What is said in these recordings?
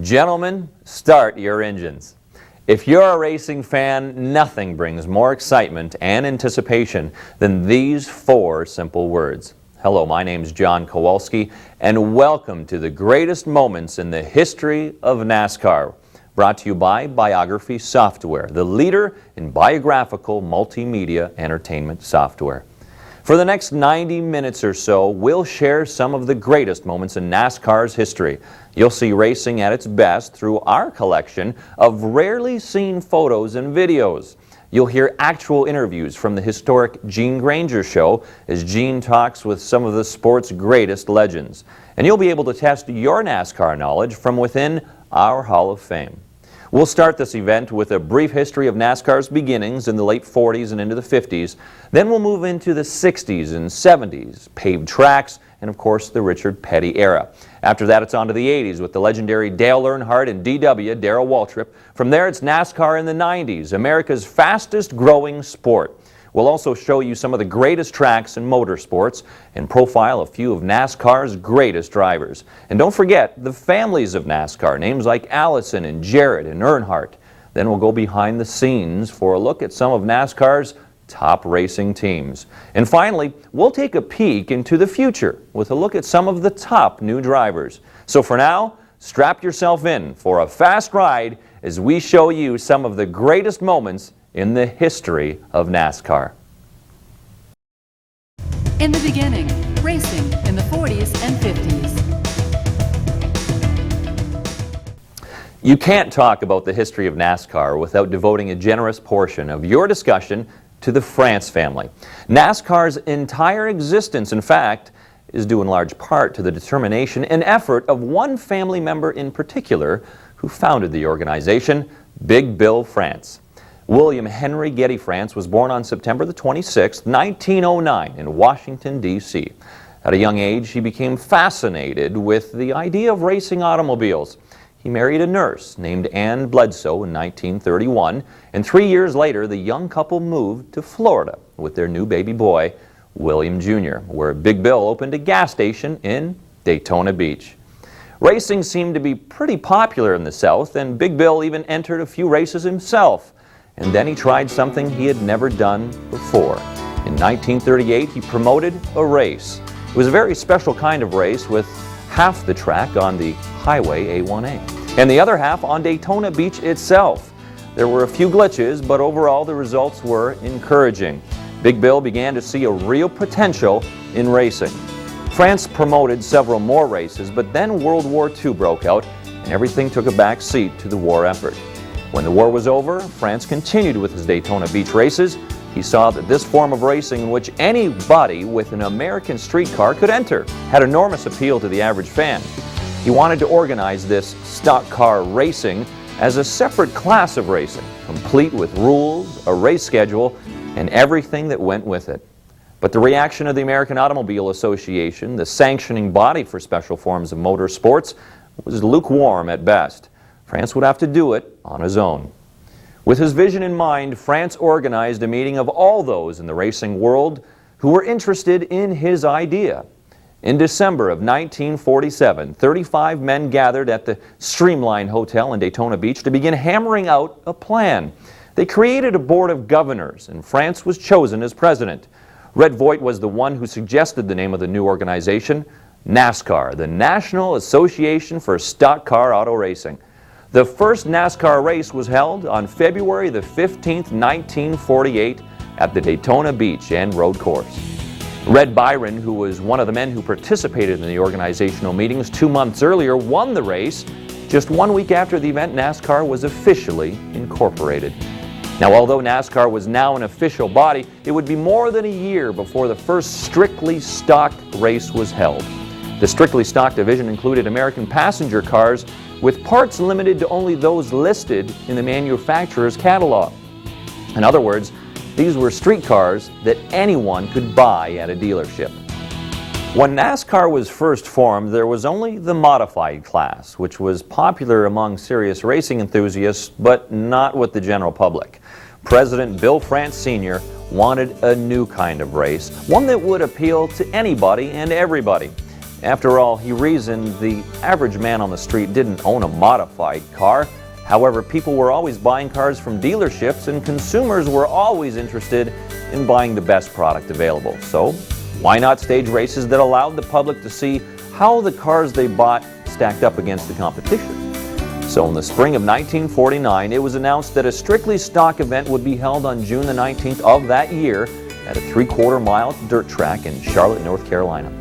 Gentlemen, start your engines. If you're a racing fan, nothing brings more excitement and anticipation than these four simple words. Hello, my name's John Kowalski, and welcome to the greatest moments in the history of NASCAR. Brought to you by Biography Software, the leader in biographical multimedia entertainment software. For the next 90 minutes or so, we'll share some of the greatest moments in NASCAR's history. You'll see racing at its best through our collection of rarely seen photos and videos. You'll hear actual interviews from the historic Gene Granger Show as Gene talks with some of the sport's greatest legends. And you'll be able to test your NASCAR knowledge from within our Hall of Fame. We'll start this event with a brief history of NASCAR's beginnings in the late 40s and into the 50s. Then we'll move into the 60s and 70s, paved tracks, and of course the Richard Petty era. After that, it's on to the 80s with the legendary Dale Earnhardt and DW, Darrell Waltrip. From there, it's NASCAR in the 90s, America's fastest growing sport. We'll also show you some of the greatest tracks in motorsports and profile a few of NASCAR's greatest drivers. And don't forget the families of NASCAR, names like Allison and Jarrett and Earnhardt. Then we'll go behind the scenes for a look at some of NASCAR's top racing teams. And finally, we'll take a peek into the future with a look at some of the top new drivers. So for now, strap yourself in for a fast ride as we show you some of the greatest moments in the history of NASCAR. In the beginning, racing in the 40s and 50s. You can't talk about the history of NASCAR without devoting a generous portion of your discussion to the France family. NASCAR's entire existence, in fact, is due in large part to the determination and effort of one family member in particular who founded the organization, Big Bill France. William Henry Getty France was born on September the 26th, 1909 in Washington, D.C. At a young age, he became fascinated with the idea of racing automobiles. He married a nurse named Ann Bledsoe in 1931, and 3 years later, the young couple moved to Florida with their new baby boy, William Jr., where Big Bill opened a gas station in Daytona Beach. Racing seemed to be pretty popular in the South, and Big Bill even entered a few races himself. And then he tried something he had never done before. In 1938, he promoted a race. It was a very special kind of race with half the track on the Highway A1A and the other half on Daytona Beach itself. There were a few glitches, but overall the results were encouraging. Big Bill began to see a real potential in racing. France promoted several more races, but then World War II broke out and everything took a back seat to the war effort. When the war was over, France continued with his Daytona Beach races. He saw that this form of racing in which anybody with an American street car could enter had enormous appeal to the average fan. He wanted to organize this stock car racing as a separate class of racing, complete with rules, a race schedule, and everything that went with it. But the reaction of the American Automobile Association, the sanctioning body for special forms of motorsports, was lukewarm at best. France would have to do it on his own. With his vision in mind, France organized a meeting of all those in the racing world who were interested in his idea. In December of 1947, 35 men gathered at the Streamline Hotel in Daytona Beach to begin hammering out a plan. They created a board of governors, and France was chosen as president. Red Voigt was the one who suggested the name of the new organization, NASCAR, the National Association for Stock Car Auto Racing. The first NASCAR race was held on February the 15th, 1948 at the Daytona Beach and Road Course. Red Byron, who was one of the men who participated in the organizational meetings 2 months earlier, won the race. Just 1 week after the event, NASCAR was officially incorporated. Now, although NASCAR was now an official body, it would be more than a year before the first strictly stock race was held. The strictly stock division included American passenger cars with parts limited to only those listed in the manufacturer's catalog. In other words, these were street cars that anyone could buy at a dealership. When NASCAR was first formed, there was only the modified class, which was popular among serious racing enthusiasts, but not with the general public. President Bill France Sr. wanted a new kind of race, one that would appeal to anybody and everybody. After all, he reasoned the average man on the street didn't own a modified car. However, people were always buying cars from dealerships, and consumers were always interested in buying the best product available. So, why not stage races that allowed the public to see how the cars they bought stacked up against the competition? So in the spring of 1949, it was announced that a strictly stock event would be held on June the 19th of that year at a 3/4 mile dirt track in Charlotte, North Carolina.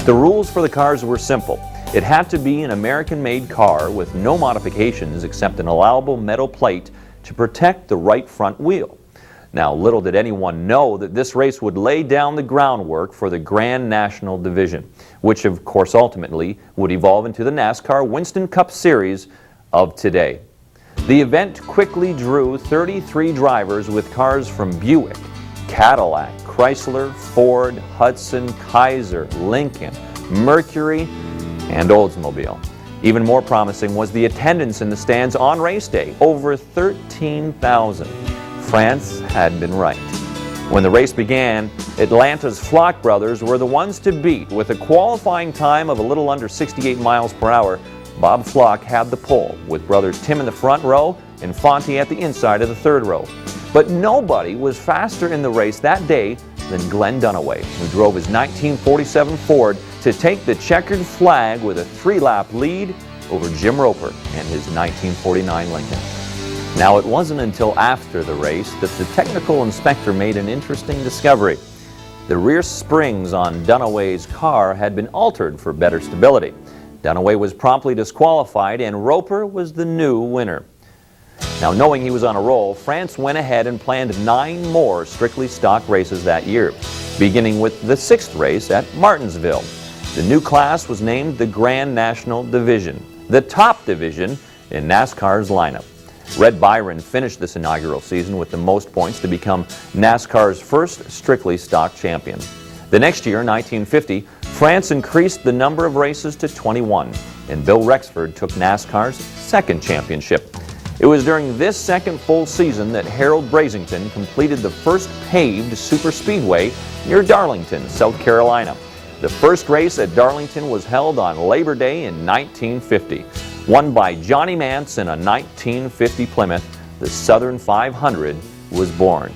The rules for the cars were simple. It had to be an American-made car with no modifications except an allowable metal plate to protect the right front wheel. Now, little did anyone know that this race would lay down the groundwork for the Grand National Division, which of course ultimately would evolve into the NASCAR Winston Cup Series of today. The event quickly drew 33 drivers with cars from Buick, Cadillac, Chrysler, Ford, Hudson, Kaiser, Lincoln, Mercury, and Oldsmobile. Even more promising was the attendance in the stands on race day, over 13,000. France had been right. When the race began, Atlanta's Flock brothers were the ones to beat. With a qualifying time of a little under 68 miles per hour, Bob Flock had the pole, with brothers Tim in the front row and Fonte at the inside of the third row. But nobody was faster in the race that day than Glenn Dunaway, who drove his 1947 Ford to take the checkered flag with a 3-lap lead over Jim Roper and his 1949 Lincoln. Now, it wasn't until after the race that the technical inspector made an interesting discovery. The rear springs on Dunaway's car had been altered for better stability. Dunaway was promptly disqualified, and Roper was the new winner. Now, knowing he was on a roll, France went ahead and planned 9 more strictly stock races that year, beginning with the 6th race at Martinsville. The new class was named the Grand National Division, the top division in NASCAR's lineup. Red Byron finished this inaugural season with the most points to become NASCAR's first strictly stock champion. The next year, 1950, France increased the number of races to 21, and Bill Rexford took NASCAR's second championship. It was during this second full season that Harold Brazington completed the first paved superspeedway near Darlington, South Carolina. The first race at Darlington was held on Labor Day in 1950. Won by Johnny Mance in a 1950 Plymouth, the Southern 500 was born.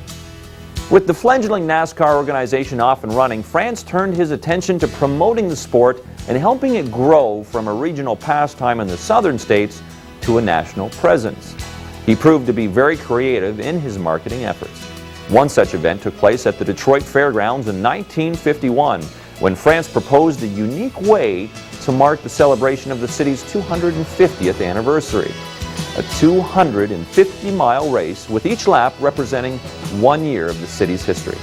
With the fledgling NASCAR organization off and running, France turned his attention to promoting the sport and helping it grow from a regional pastime in the southern states to a national presence. He proved to be very creative in his marketing efforts. One such event took place at the Detroit Fairgrounds in 1951, when France proposed a unique way to mark the celebration of the city's 250th anniversary. A 250-mile race with each lap representing 1 year of the city's history.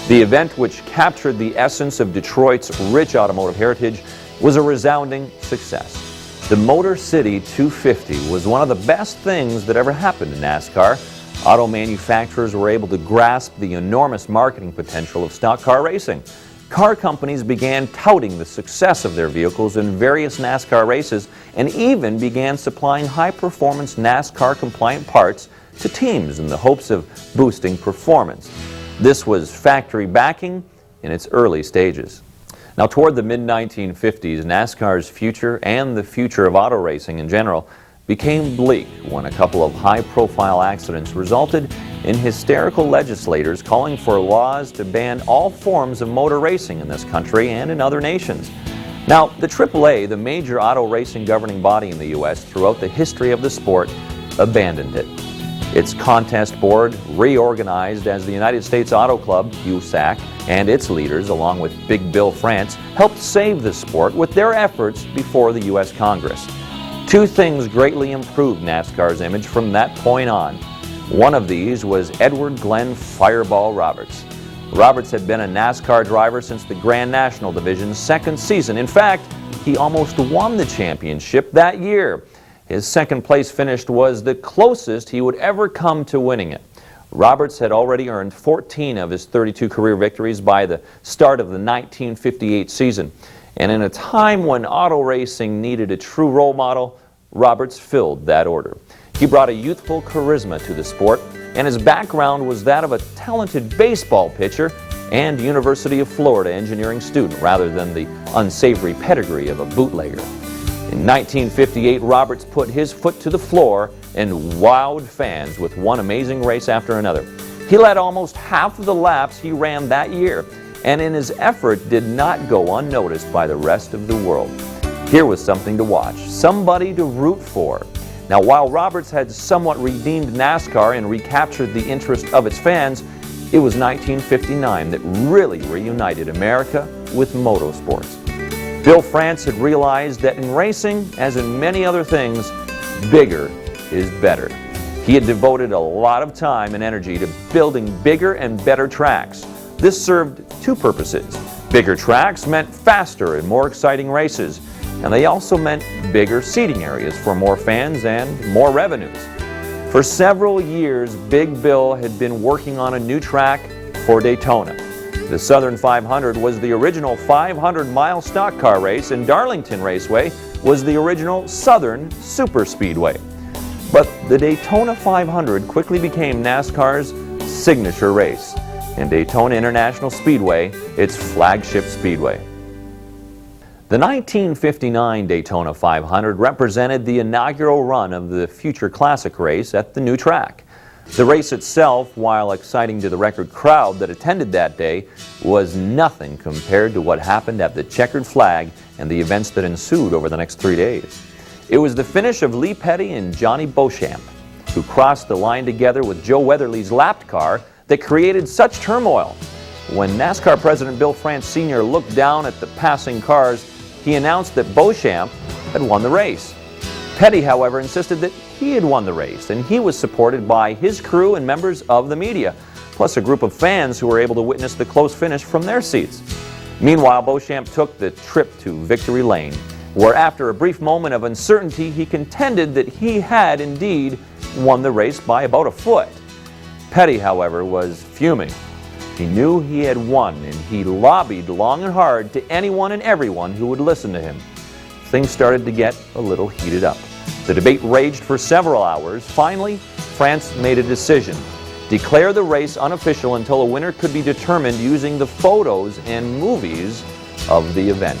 The event, which captured the essence of Detroit's rich automotive heritage, was a resounding success. The Motor City 250 was one of the best things that ever happened to NASCAR. Auto manufacturers were able to grasp the enormous marketing potential of stock car racing. Car companies began touting the success of their vehicles in various NASCAR races and even began supplying high-performance NASCAR-compliant parts to teams in the hopes of boosting performance. This was factory backing in its early stages. Now, toward the mid-1950s, NASCAR's future and the future of auto racing in general became bleak when a couple of high-profile accidents resulted in hysterical legislators calling for laws to ban all forms of motor racing in this country and in other nations. Now, the AAA, the major auto racing governing body in the U.S. throughout the history of the sport, abandoned it. Its contest board reorganized as the United States Auto Club, USAC, and its leaders, along with Big Bill France, helped save the sport with their efforts before the U.S. Congress. 2 things greatly improved NASCAR's image from that point on. One of these was Edward Glenn Fireball Roberts. Roberts had been a NASCAR driver since the Grand National Division's 2nd season. In fact, he almost won the championship that year. His 2nd place finish was the closest he would ever come to winning it. Roberts had already earned 14 of his 32 career victories by the start of the 1958 season. And in a time when auto racing needed a true role model, Roberts filled that order. He brought a youthful charisma to the sport, and his background was that of a talented baseball pitcher and University of Florida engineering student rather than the unsavory pedigree of a bootlegger. In 1958, Roberts put his foot to the floor and wowed fans with one amazing race after another. He led almost half of the laps he ran that year, and in his effort did not go unnoticed by the rest of the world. Here was something to watch, somebody to root for. Now, while Roberts had somewhat redeemed NASCAR and recaptured the interest of its fans, it was 1959 that really reunited America with motorsports. Bill France had realized that in racing, as in many other things, bigger is better. He had devoted a lot of time and energy to building bigger and better tracks. This served two purposes. Bigger tracks meant faster and more exciting races, and they also meant bigger seating areas for more fans and more revenues. For several years, Big Bill had been working on a new track for Daytona. The Southern 500 was the original 500-mile stock car race, and Darlington Raceway was the original Southern Superspeedway. But the Daytona 500 quickly became NASCAR's signature race, and Daytona International Speedway its flagship speedway. The 1959 Daytona 500 represented the inaugural run of the Future Classic race at the new track. The race itself, while exciting to the record crowd that attended that day, was nothing compared to what happened at the checkered flag and the events that ensued over the next 3 days. It was the finish of Lee Petty and Johnny Beauchamp, who crossed the line together with Joe Weatherly's lapped car, that created such turmoil. When NASCAR President Bill France Sr. looked down at the passing cars, he announced that Beauchamp had won the race. Petty, however, insisted that he had won the race, and he was supported by his crew and members of the media, plus a group of fans who were able to witness the close finish from their seats. Meanwhile, Beauchamp took the trip to Victory Lane, where after a brief moment of uncertainty, he contended that he had indeed won the race by about a foot. Petty, however, was fuming. He knew he had won, and he lobbied long and hard to anyone and everyone who would listen to him. Things started to get a little heated up. The debate raged for several hours. Finally, France made a decision: declare the race unofficial until a winner could be determined using the photos and movies of the event.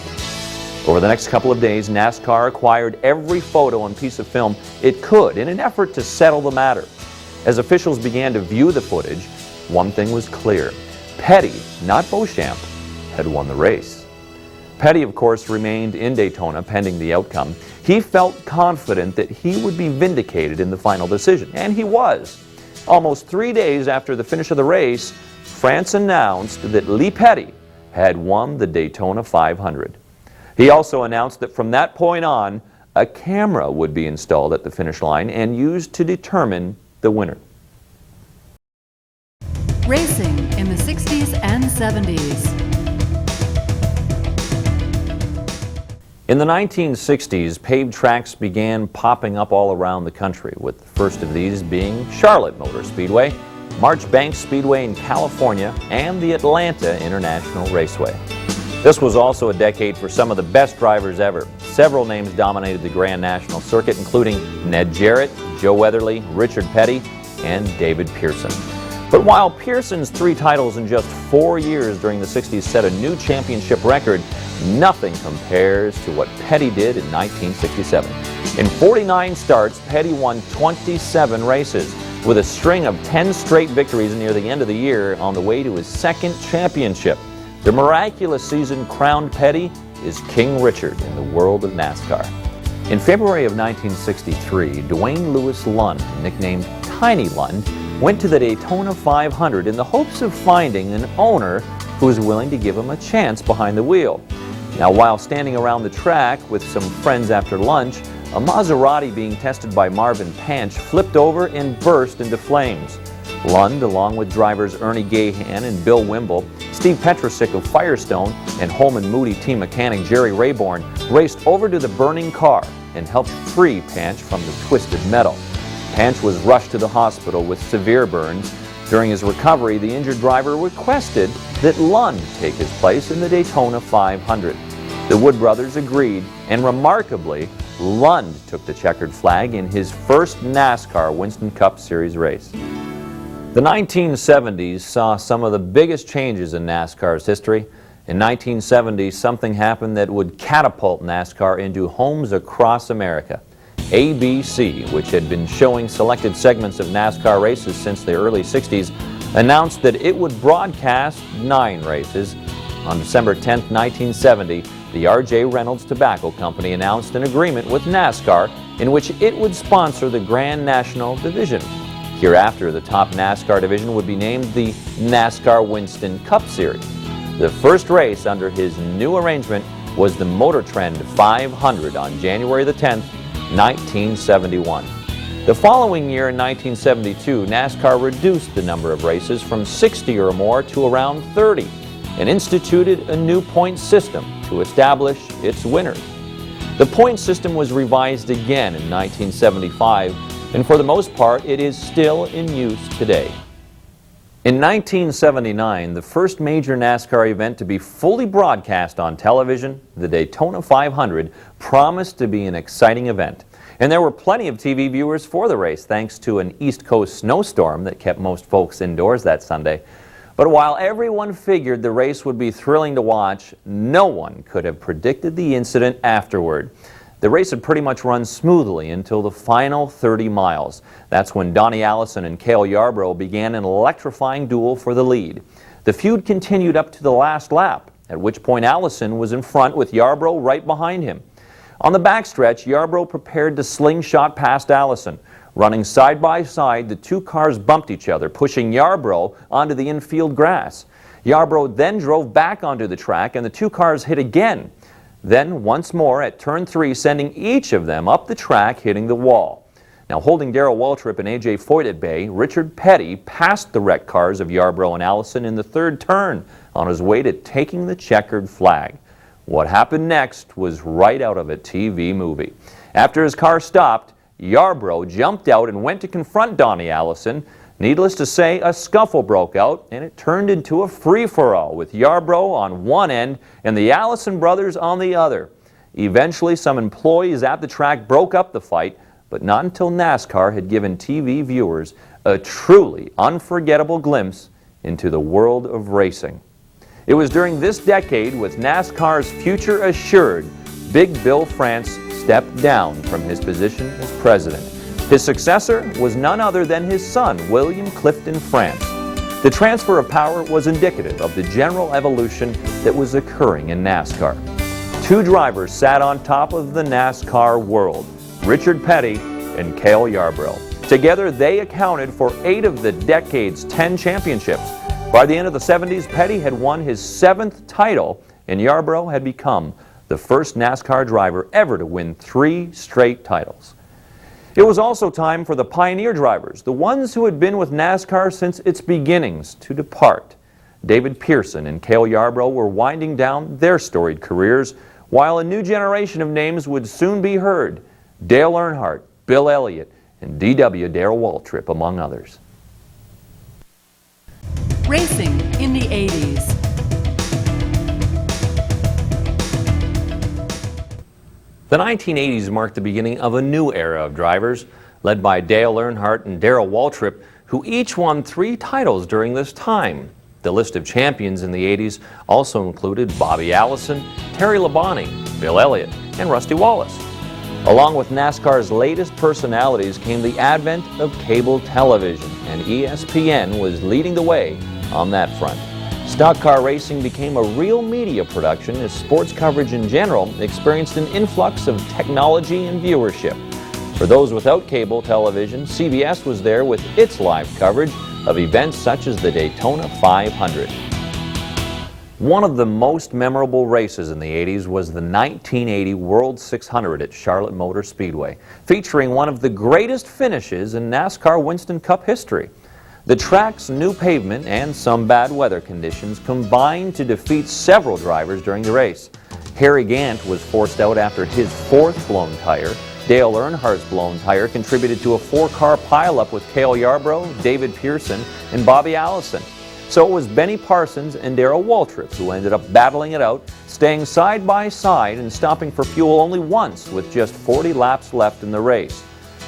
Over the next couple of days, NASCAR acquired every photo and piece of film it could in an effort to settle the matter. As officials began to view the footage, one thing was clear: Petty, not Beauchamp, had won the race. Petty, of course, remained in Daytona pending the outcome. He felt confident that he would be vindicated in the final decision, and he was. Almost 3 days after the finish of the race, France announced that Lee Petty had won the Daytona 500. He also announced that from that point on, a camera would be installed at the finish line and used to determine the winner. Racing in the 60s and 70s. In the 1960s, paved tracks began popping up all around the country, with the first of these being Charlotte Motor Speedway, Marchbank Speedway in California, and the Atlanta International Raceway. This was also a decade for some of the best drivers ever. Several names dominated the Grand National Circuit, including Ned Jarrett, Joe Weatherly, Richard Petty, and David Pearson. But while Pearson's 3 titles in just 4 years during the 60s set a new championship record, nothing compares to what Petty did in 1967. In 49 starts, Petty won 27 races, with a string of 10 straight victories near the end of the year on the way to his second championship. The miraculous season crowned Petty as King Richard in the world of NASCAR. In February of 1963, Dwayne Lewis Lund, nicknamed Tiny Lund, went to the Daytona 500 in the hopes of finding an owner who was willing to give him a chance behind the wheel. Now, while standing around the track with some friends after lunch, a Maserati being tested by Marvin Panch flipped over and burst into flames. Lund, along with drivers Ernie Gahan and Bill Wimble, Steve Petrosick of Firestone, and Holman Moody team mechanic Jerry Rayborn raced over to the burning car and helped free Panch from the twisted metal. Panch was rushed to the hospital with severe burns. During his recovery, the injured driver requested that Lund take his place in the Daytona 500. The Wood brothers agreed, and remarkably, Lund took the checkered flag in his first NASCAR Winston Cup Series race. The 1970s saw some of the biggest changes in NASCAR's history. In 1970, something happened that would catapult NASCAR into homes across America. ABC, which had been showing selected segments of NASCAR races since the early 60s, announced that it would broadcast 9 races. On December 10, 1970, the R.J. Reynolds Tobacco Company announced an agreement with NASCAR in which it would sponsor the Grand National Division. Hereafter, the top NASCAR division would be named the NASCAR Winston Cup Series. The first race under his new arrangement was the Motor Trend 500 on January the 10th, 1971. The following year, in 1972, NASCAR reduced the number of races from 60 or more to around 30 and instituted a new point system to establish its winners. The point system was revised again in 1975, and for the most part, it is still in use today. In 1979, the first major NASCAR event to be fully broadcast on television, the Daytona 500, promised to be an exciting event. And there were plenty of TV viewers for the race thanks to an East Coast snowstorm that kept most folks indoors that Sunday. But while everyone figured the race would be thrilling to watch, no one could have predicted the incident afterward. The race had pretty much run smoothly until the final 30 miles. That's when Donnie Allison and Cale Yarborough began an electrifying duel for the lead. The feud continued up to the last lap, at which point Allison was in front with Yarborough right behind him. On the backstretch, Yarborough prepared to slingshot past Allison. Running side by side, the two cars bumped each other, pushing Yarborough onto the infield grass. Yarborough then drove back onto the track, and the two cars hit again. Then once more at turn 3, sending each of them up the track, hitting the wall. Now, holding Darrell Waltrip and A.J. Foyt at bay, Richard Petty passed the wrecked cars of Yarborough and Allison in the third turn on his way to taking the checkered flag. What happened next was right out of a TV movie. After his car stopped, Yarborough jumped out and went to confront Donnie Allison. Needless to say, a scuffle broke out, and it turned into a free-for-all with Yarborough on one end and the Allison brothers on the other. Eventually, some employees at the track broke up the fight, but not until NASCAR had given TV viewers a truly unforgettable glimpse into the world of racing. It was during this decade, with NASCAR's future assured, Big Bill France stepped down from his position as president. His successor was none other than his son, William Clifton France. The transfer of power was indicative of the general evolution that was occurring in NASCAR. Two drivers sat on top of the NASCAR world, Richard Petty and Cale Yarborough. Together, they accounted for 8 of the decade's 10 championships. By the end of the 70s, Petty had won his 7th title, and Yarborough had become the first NASCAR driver ever to win 3 straight titles. It was also time for the pioneer drivers, the ones who had been with NASCAR since its beginnings, to depart. David Pearson and Cale Yarborough were winding down their storied careers, while a new generation of names would soon be heard: Dale Earnhardt, Bill Elliott, and D.W. Darrell Waltrip, among others. Racing in the 80s. The 1980s marked the beginning of a new era of drivers, led by Dale Earnhardt and Darrell Waltrip, who each won 3 titles during this time. The list of champions in the 80s also included Bobby Allison, Terry Labonte, Bill Elliott, and Rusty Wallace. Along with NASCAR's latest personalities came the advent of cable television, and ESPN was leading the way on that front. Stock car racing became a real media production as sports coverage in general experienced an influx of technology and viewership. For those without cable television, CBS was there with its live coverage of events such as the Daytona 500. One of the most memorable races in the 80s was the 1980 World 600 at Charlotte Motor Speedway, featuring one of the greatest finishes in NASCAR Winston Cup history. The track's new pavement and some bad weather conditions combined to defeat several drivers during the race. Harry Gant was forced out after his 4th blown tire. Dale Earnhardt's blown tire contributed to a 4-car pileup with Cale Yarborough, David Pearson, and Bobby Allison. So it was Benny Parsons and Darrell Waltrip who ended up battling it out, staying side by side and stopping for fuel only once with just 40 laps left in the race.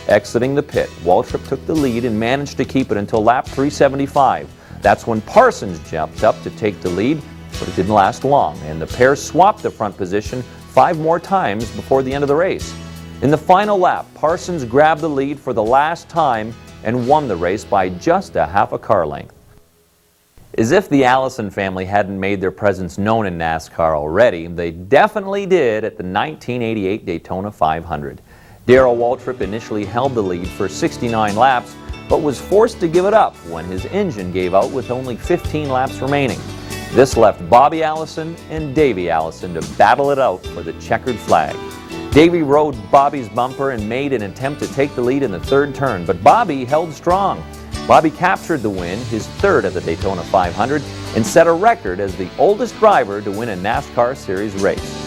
Exiting the pit, Waltrip took the lead and managed to keep it until lap 375. That's when Parsons jumped up to take the lead, but it didn't last long, and the pair swapped the front position 5 more times before the end of the race. In the final lap, Parsons grabbed the lead for the last time and won the race by just a half a car length. As if the Allison family hadn't made their presence known in NASCAR already, they definitely did at the 1988 Daytona 500. Darrell Waltrip initially held the lead for 69 laps, but was forced to give it up when his engine gave out with only 15 laps remaining. This left Bobby Allison and Davey Allison to battle it out for the checkered flag. Davey rode Bobby's bumper and made an attempt to take the lead in the third turn, but Bobby held strong. Bobby captured the win, his third at the Daytona 500, and set a record as the oldest driver to win a NASCAR Series race.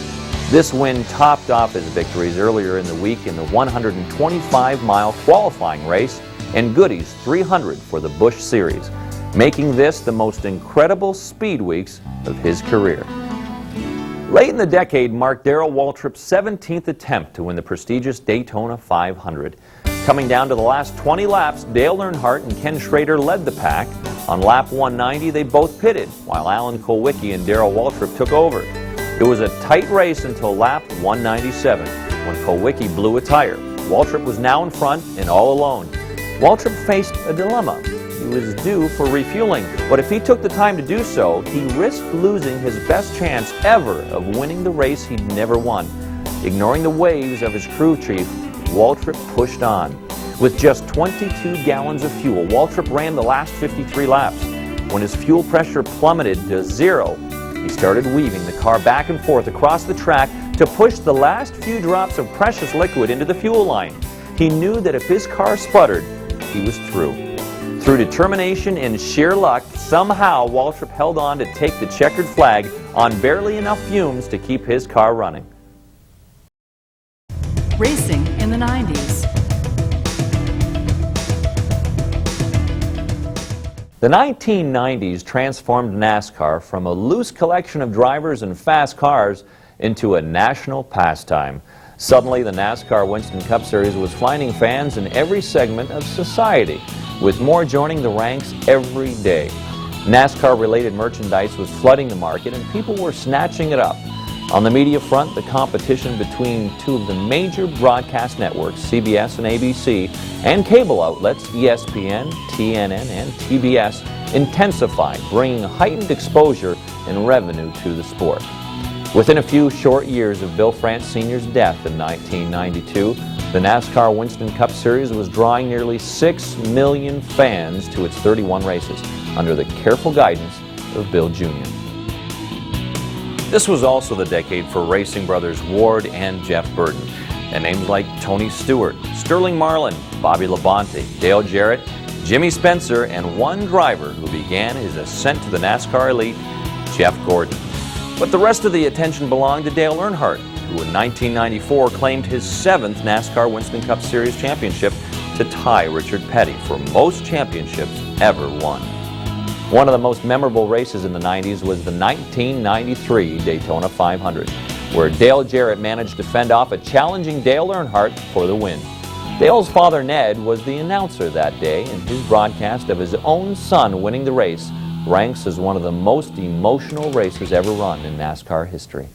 This win topped off his victories earlier in the week in the 125-mile qualifying race and Goody's 300 for the Busch Series, making this the most incredible speed weeks of his career. Late in the decade marked Darrell Waltrip's 17th attempt to win the prestigious Daytona 500. Coming down to the last 20 laps, Dale Earnhardt and Ken Schrader led the pack. On lap 190, they both pitted, while Alan Kulwicki and Darrell Waltrip took over. It was a tight race until lap 197, when Kulwicki blew a tire. Waltrip was now in front and all alone. Waltrip faced a dilemma. He was due for refueling, but if he took the time to do so, he risked losing his best chance ever of winning the race he'd never won. Ignoring the waves of his crew chief, Waltrip pushed on. With just 22 gallons of fuel, Waltrip ran the last 53 laps. When his fuel pressure plummeted to 0, he started weaving the car back and forth across the track to push the last few drops of precious liquid into the fuel line. He knew that if his car sputtered, he was through. Through determination and sheer luck, somehow Waltrip held on to take the checkered flag on barely enough fumes to keep his car running. Racing in the 90s. The 1990s transformed NASCAR from a loose collection of drivers and fast cars into a national pastime. Suddenly, the NASCAR Winston Cup Series was finding fans in every segment of society, with more joining the ranks every day. NASCAR-related merchandise was flooding the market, and people were snatching it up. On the media front, the competition between two of the major broadcast networks, CBS and ABC, and cable outlets, ESPN, TNN, and TBS, intensified, bringing heightened exposure and revenue to the sport. Within a few short years of Bill France Sr.'s death in 1992, the NASCAR Winston Cup Series was drawing nearly 6 million fans to its 31 races, under the careful guidance of Bill Jr. This was also the decade for racing brothers Ward and Jeff Burton, and names like Tony Stewart, Sterling Marlin, Bobby Labonte, Dale Jarrett, Jimmy Spencer, and one driver who began his ascent to the NASCAR elite, Jeff Gordon. But the rest of the attention belonged to Dale Earnhardt, who in 1994 claimed his 7th NASCAR Winston Cup Series championship to tie Richard Petty for most championships ever won. One of the most memorable races in the 90s was the 1993 Daytona 500, where Dale Jarrett managed to fend off a challenging Dale Earnhardt for the win. Dale's father, Ned, was the announcer that day, and his broadcast of his own son winning the race ranks as one of the most emotional races ever run in NASCAR history.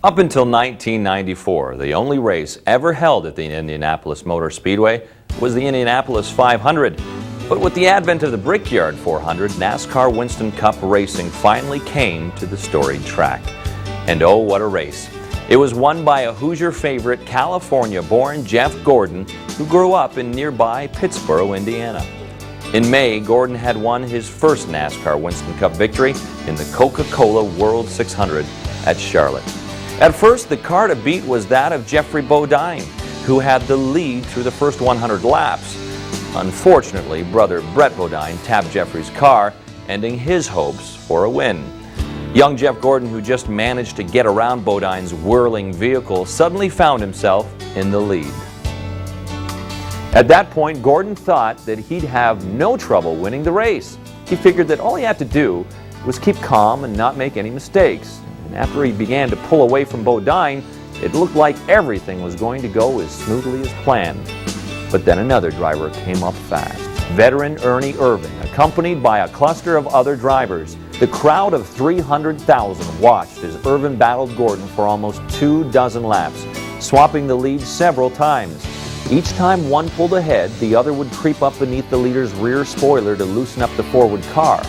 Up until 1994, the only race ever held at the Indianapolis Motor Speedway was the Indianapolis 500. But with the advent of the Brickyard 400, NASCAR Winston Cup racing finally came to the storied track. And oh, what a race. It was won by a Hoosier favorite, California-born Jeff Gordon, who grew up in nearby Pittsboro, Indiana. In May, Gordon had won his first NASCAR Winston Cup victory in the Coca-Cola World 600 at Charlotte. At first, the car to beat was that of Jeffrey Bodine, who had the lead through the first 100 laps. Unfortunately, brother Brett Bodine tapped Jeffrey's car, ending his hopes for a win. Young Jeff Gordon, who just managed to get around Bodine's whirling vehicle, suddenly found himself in the lead. At that point, Gordon thought that he'd have no trouble winning the race. He figured that all he had to do was keep calm and not make any mistakes. And after he began to pull away from Bodine, It looked like everything was going to go as smoothly as planned. But then another driver came up fast. Veteran Ernie Irving, accompanied by a cluster of other drivers. The crowd of 300,000 watched as Irvin battled Gordon for almost 24 laps, swapping the lead several times. Each time one pulled ahead, the other would creep up beneath the leader's rear spoiler to loosen up the forward car.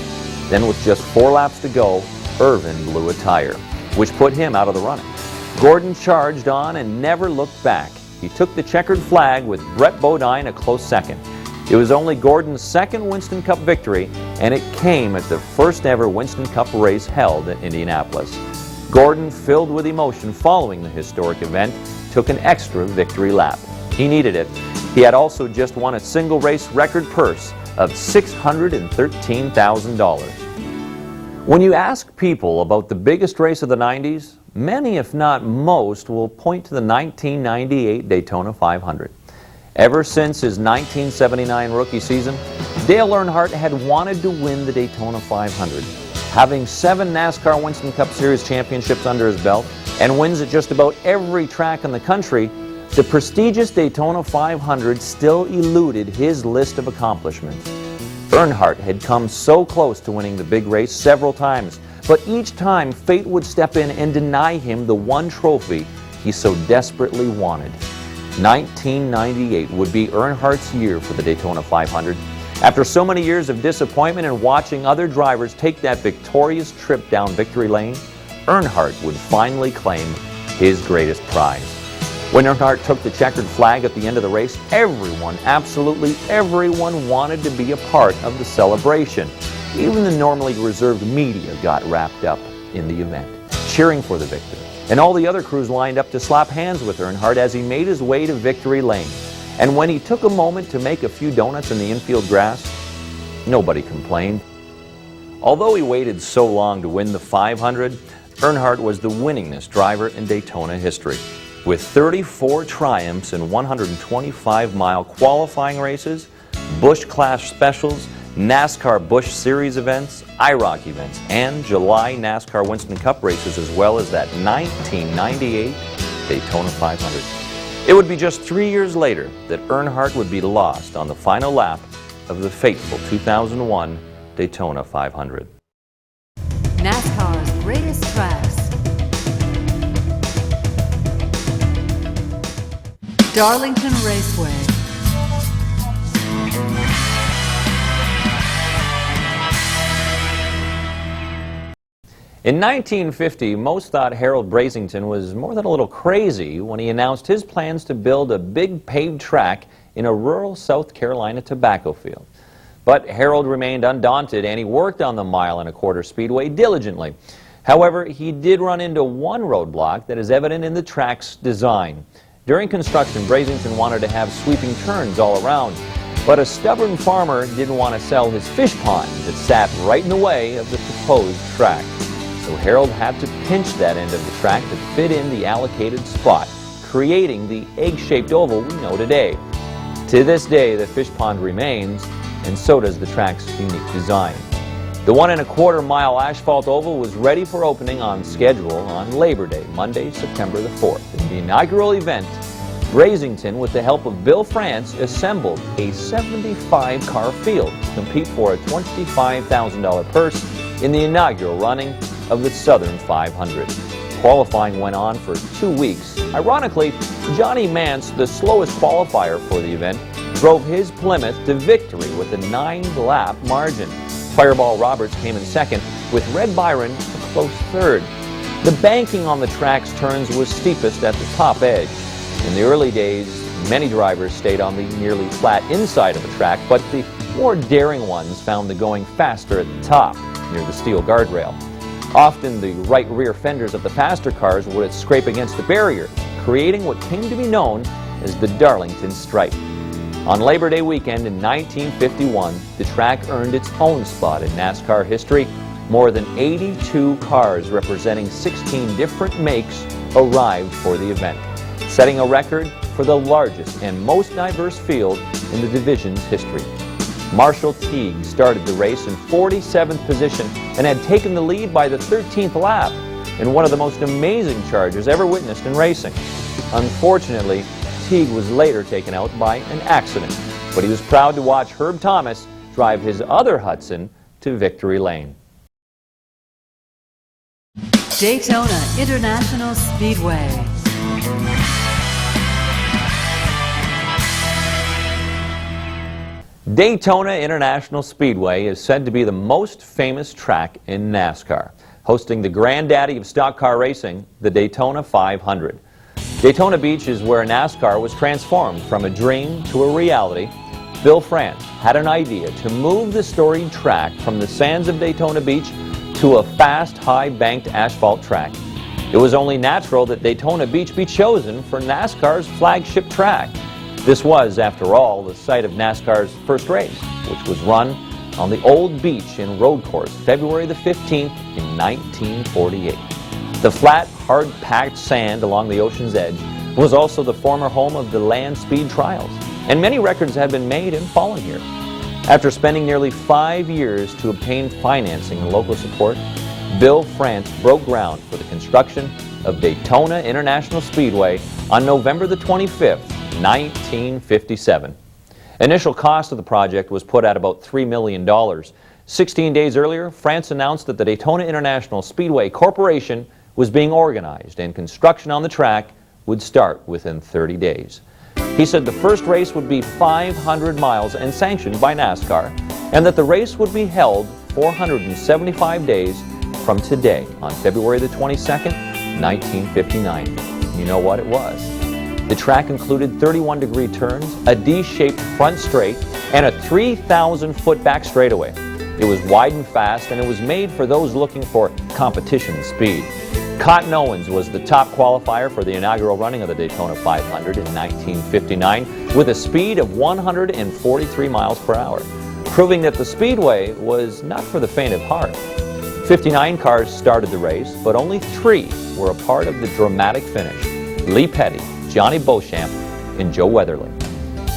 Then with just 4 laps to go, Irvin blew a tire, which put him out of the running. Gordon charged on and never looked back. He took the checkered flag with Brett Bodine a close second. It was only Gordon's second Winston Cup victory, and it came at the first ever Winston Cup race held at Indianapolis. Gordon, filled with emotion following the historic event, took an extra victory lap. He needed it. He had also just won a single race record purse of $613,000. When you ask people about the biggest race of the 90s, many, if not most, will point to the 1998 Daytona 500. Ever since his 1979 rookie season, Dale Earnhardt had wanted to win the Daytona 500. Having 7 NASCAR Winston Cup Series championships under his belt and wins at just about every track in the country, the prestigious Daytona 500 still eluded his list of accomplishments. Earnhardt had come so close to winning the big race several times, but each time fate would step in and deny him the one trophy he so desperately wanted. 1998 would be Earnhardt's year for the Daytona 500. After so many years of disappointment and watching other drivers take that victorious trip down victory lane, Earnhardt would finally claim his greatest prize. When Earnhardt took the checkered flag at the end of the race, everyone, absolutely everyone, wanted to be a part of the celebration. Even the normally reserved media got wrapped up in the event, cheering for the victor. And all the other crews lined up to slap hands with Earnhardt as he made his way to victory lane. And when he took a moment to make a few donuts in the infield grass, nobody complained. Although he waited so long to win the 500, Earnhardt was the winningest driver in Daytona history. With 34 triumphs in 125-mile qualifying races, Busch Clash Specials, NASCAR Busch Series events, IROC events, and July NASCAR Winston Cup races, as well as that 1998 Daytona 500. It would be just 3 years later that Earnhardt would be lost on the final lap of the fateful 2001 Daytona 500. NASCAR's greatest tracks. Darlington Raceway. In 1950, most thought Harold Brasington was more than a little crazy when he announced his plans to build a big paved track in a rural South Carolina tobacco field. But Harold remained undaunted, and he worked on the 1.25 mile speedway diligently. However, he did run into one roadblock that is evident in the track's design. During construction, Brasington wanted to have sweeping turns all around, but a stubborn farmer didn't want to sell his fish pond that sat right in the way of the proposed track. So Harold had to pinch that end of the track to fit in the allocated spot, creating the egg-shaped oval we know today. To this day, the fish pond remains, and so does the track's unique design. The 1.25 mile asphalt oval was ready for opening on schedule on Labor Day, Monday, September the 4th. In the inaugural event, Brasington, with the help of Bill France, assembled a 75-car field to compete for a $25,000 purse in the inaugural running of the Southern 500. Qualifying went on for 2 weeks. Ironically, Johnny Mance, the slowest qualifier for the event, drove his Plymouth to victory with a 9-lap margin. Fireball Roberts came in second, with Red Byron a close third. The banking on the track's turns was steepest at the top edge. In the early days, many drivers stayed on the nearly flat inside of the track, but the more daring ones found the going faster at the top, near the steel guardrail. Often the right rear fenders of the faster cars would scrape against the barrier, creating what came to be known as the Darlington Stripe. On Labor Day weekend in 1951, the track earned its own spot in NASCAR history. More than 82 cars representing 16 different makes arrived for the event, setting a record for the largest and most diverse field in the division's history. Marshall Teague started the race in 47th position and had taken the lead by the 13th lap. in one of the most amazing charges ever witnessed in racing. Unfortunately, Teague was later taken out by an accident, but he was proud to watch Herb Thomas drive his other Hudson to victory lane. Daytona International Speedway. Daytona International Speedway is said to be the most famous track in NASCAR, hosting the granddaddy of stock car racing, the Daytona 500. Daytona Beach is where NASCAR was transformed from a dream to a reality. Bill France had an idea to move the storied track from the sands of Daytona Beach to a fast, high-banked asphalt track. It was only natural that Daytona Beach be chosen for NASCAR's flagship track. This was, after all, the site of NASCAR's first race, which was run on the old beach in road course February the 15th in 1948. The flat, hard-packed sand along the ocean's edge was also the former home of the land speed trials, and many records have been made and fallen here. After spending nearly 5 years to obtain financing and local support, Bill France broke ground for the construction of Daytona International Speedway on November the 25th, 1957. Initial cost of the project was put at about $3 million. 16 days earlier, France announced that the Daytona International Speedway Corporation was being organized and construction on the track would start within 30 days. He said the first race would be 500 miles and sanctioned by NASCAR, and that the race would be held 475 days from today on February the 22nd, 1959. You know what it was? The track included 31-degree turns, a D-shaped front straight, and a 3,000-foot back straightaway. It was wide and fast, and it was made for those looking for competition speed. Cotton Owens was the top qualifier for the inaugural running of the Daytona 500 in 1959 with a speed of 143 miles per hour, proving that the Speedway was not for the faint of heart. 59 cars started the race, but only 3 were a part of the dramatic finish: Lee Petty, Johnny Beauchamp, and Joe Weatherly.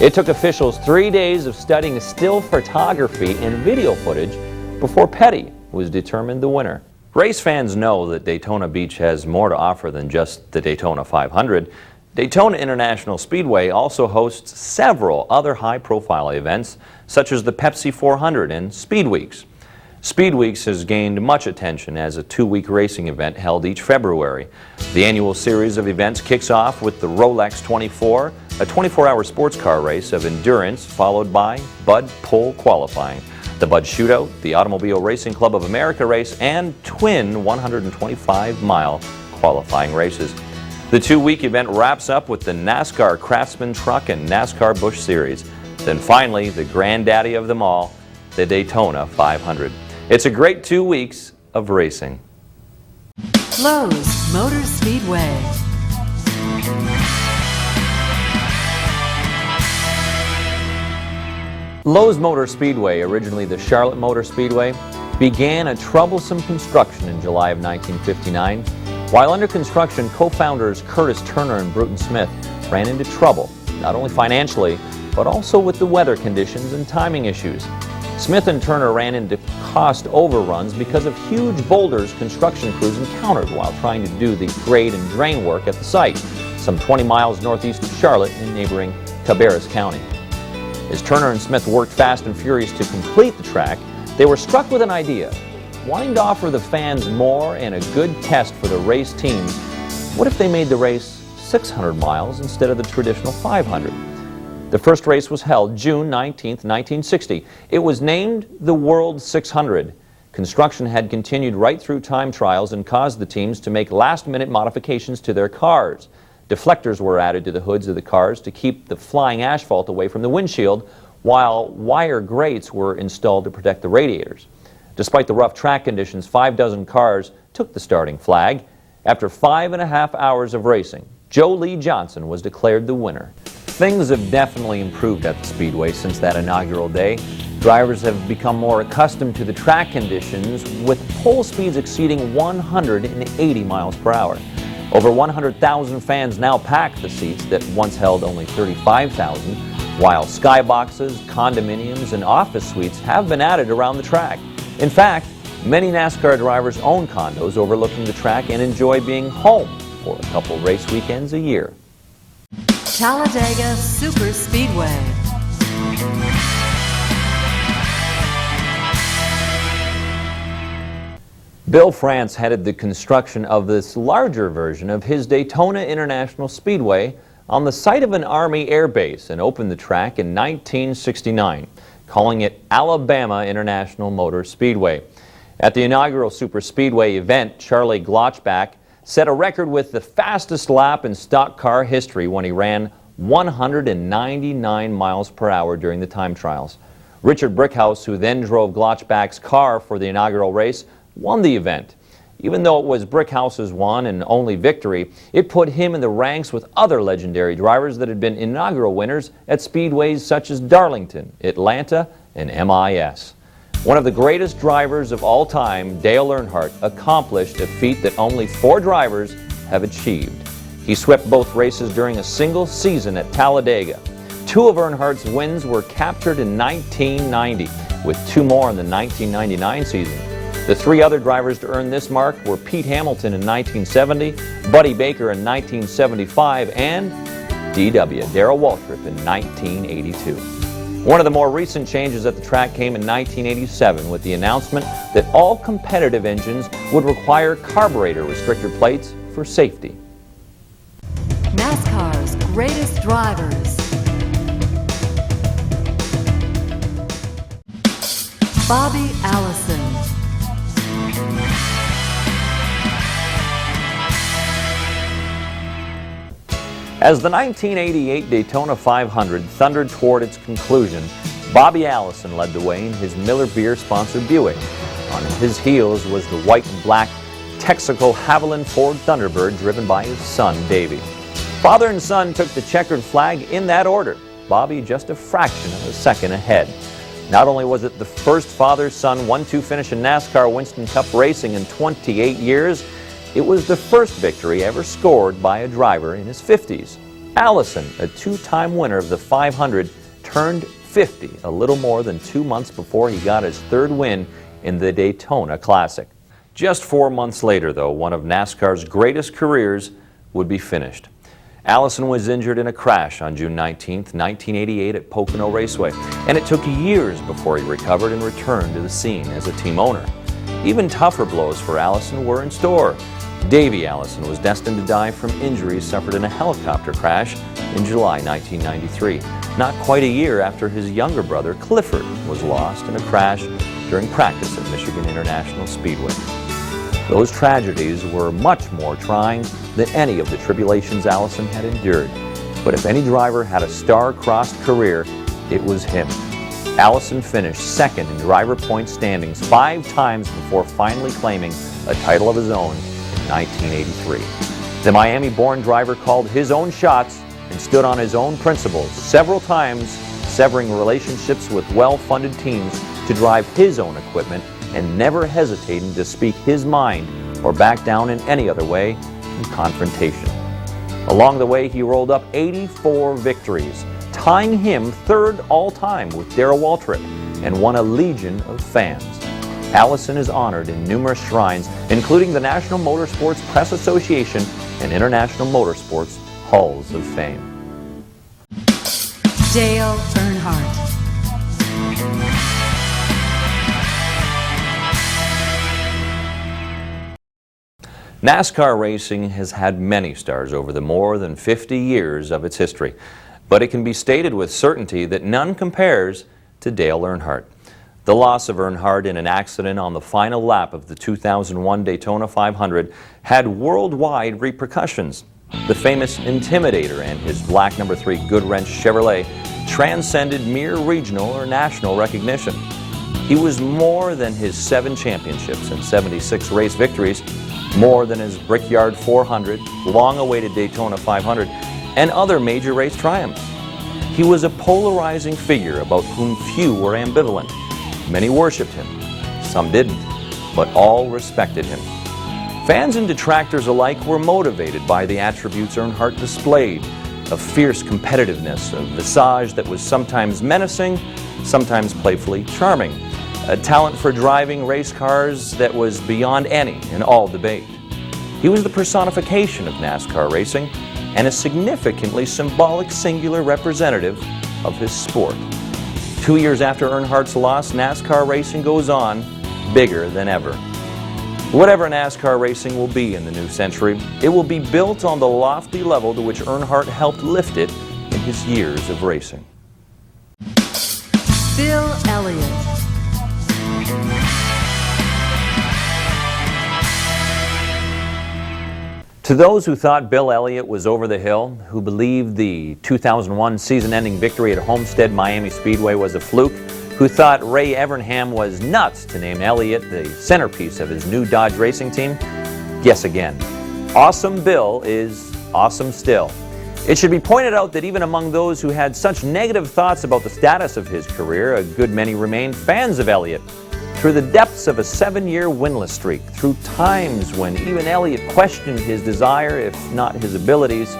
It took officials 3 days of studying still photography and video footage before Petty was determined the winner. Race fans know that Daytona Beach has more to offer than just the Daytona 500. Daytona International Speedway also hosts several other high-profile events, such as the Pepsi 400 and Speed Weeks. Speed Weeks has gained much attention as a 2-week racing event held each February. The annual series of events kicks off with the Rolex 24, a 24-hour sports car race of endurance followed by Bud Pole qualifying, the Bud Shootout, the Automobile Racing Club of America race, and twin 125-mile qualifying races. The 2-week event wraps up with the NASCAR Craftsman Truck and NASCAR Busch Series. Then finally, the granddaddy of them all, the Daytona 500. It's a great 2 weeks of racing. Lowe's Motor Speedway. Lowe's Motor Speedway, originally the Charlotte Motor Speedway, began a troublesome construction in July of 1959. While under construction, co-founders Curtis Turner and Bruton Smith ran into trouble, not only financially, but also with the weather conditions and timing issues. Smith and Turner ran into cost overruns because of huge boulders construction crews encountered while trying to do the grade and drain work at the site, some 20 miles northeast of Charlotte in neighboring Cabarrus County. As Turner and Smith worked fast and furious to complete the track, they were struck with an idea. Wanting to offer the fans more and a good test for the race teams, what if they made the race 600 miles instead of the traditional 500? The first race was held June 19, 1960. It was named the World 600. Construction had continued right through time trials and caused the teams to make last-minute modifications to their cars. Deflectors were added to the hoods of the cars to keep the flying asphalt away from the windshield, while wire grates were installed to protect the radiators. Despite the rough track conditions, 6 cars took the starting flag. After 5.5 hours of racing, Joe Lee Johnson was declared the winner. Things have definitely improved at the Speedway since that inaugural day. Drivers have become more accustomed to the track conditions, with pole speeds exceeding 180 miles per hour. Over 100,000 fans now pack the seats that once held only 35,000, while skyboxes, condominiums, and office suites have been added around the track. In fact, Many NASCAR drivers own condos overlooking the track and enjoy being home for a couple race weekends a year. Talladega Super Speedway. Bill France headed the construction of this larger version of his Daytona International Speedway on the site of an Army air base and opened the track in 1969, calling it Alabama International Motor Speedway. At the inaugural Super Speedway event, Charlie Glotzbach set a record with the fastest lap in stock car history when he ran 199 miles per hour during the time trials. Richard Brickhouse, who then drove Glotzbach's car for the inaugural race, won the event. Even though it was Brickhouse's one and only victory, it put him in the ranks with other legendary drivers that had been inaugural winners at speedways such as Darlington, Atlanta, and MIS. One of the greatest drivers of all time, Dale Earnhardt, accomplished a feat that only 4 drivers have achieved. He swept both races during a single season at Talladega. 2 of Earnhardt's wins were captured in 1990, with 2 more in the 1999 season. The 3 other drivers to earn this mark were Pete Hamilton in 1970, Buddy Baker in 1975, and D.W. Darrell Waltrip in 1982. One of the more recent changes at the track came in 1987 with the announcement that all competitive engines would require carburetor restrictor plates for safety. NASCAR's greatest drivers. Bobby Allison. As the 1988 Daytona 500 thundered toward its conclusion, Bobby Allison led the way in his Miller Beer-sponsored Buick. On his heels was the white and black Texaco Haviland Ford Thunderbird driven by his son, Davey. Father and son took the checkered flag in that order, Bobby just a fraction of a second ahead. Not only was it the first father-son 1-2 finish in NASCAR Winston Cup racing in 28 years, it was the first victory ever scored by a driver in his 50s. Allison, a 2-time winner of the 500, turned 50 a little more than 2 months before he got his 3rd win in the Daytona Classic. Just 4 months later, though, one of NASCAR's greatest careers would be finished. Allison was injured in a crash on June 19, 1988 at Pocono Raceway, and it took years before he recovered and returned to the scene as a team owner. Even tougher blows for Allison were in store. Davey Allison was destined to die from injuries suffered in a helicopter crash in July 1993, not quite a year after his younger brother Clifford was lost in a crash during practice at Michigan International Speedway. Those tragedies were much more trying than any of the tribulations Allison had endured. But if any driver had a star-crossed career, it was him. Allison finished 2nd in driver point standings 5 times before finally claiming a title of his own in 1983. The Miami-born driver called his own shots and stood on his own principles, several times severing relationships with well-funded teams to drive his own equipment and never hesitating to speak his mind or back down in any other way in confrontation. Along the way, he rolled up 84 victories, tying him 3rd all-time with Darrell Waltrip, and won a legion of fans. Allison is honored in numerous shrines, including the National Motorsports Press Association and International Motorsports Halls of Fame. Dale Earnhardt. NASCAR racing has had many stars over the more than 50 years of its history, but it can be stated with certainty that none compares to Dale Earnhardt. The loss of Earnhardt in an accident on the final lap of the 2001 Daytona 500 had worldwide repercussions. The famous Intimidator and his black #3 Goodwrench Chevrolet transcended mere regional or national recognition. He was more than his 7 championships and 76 race victories, more than his Brickyard 400, long-awaited Daytona 500, and other major race triumphs. He was a polarizing figure about whom few were ambivalent. Many worshipped him, some didn't, but all respected him. Fans and detractors alike were motivated by the attributes Earnhardt displayed, a fierce competitiveness, a visage that was sometimes menacing, sometimes playfully charming, a talent for driving race cars that was beyond any and all debate. He was the personification of NASCAR racing and a significantly symbolic singular representative of his sport. 2 years after Earnhardt's loss, NASCAR racing goes on bigger than ever. Whatever NASCAR racing will be in the new century, it will be built on the lofty level to which Earnhardt helped lift it in his years of racing. Bill Elliott. To those who thought Bill Elliott was over the hill, who believed the 2001 season-ending victory at Homestead Miami Speedway was a fluke, who thought Ray Evernham was nuts to name Elliott the centerpiece of his new Dodge racing team, guess again. Awesome Bill is awesome still. It should be pointed out that even among those who had such negative thoughts about the status of his career, a good many remained fans of Elliott. Through the depths of a 7-year winless streak, through times when even Elliott questioned his desire, if not his abilities,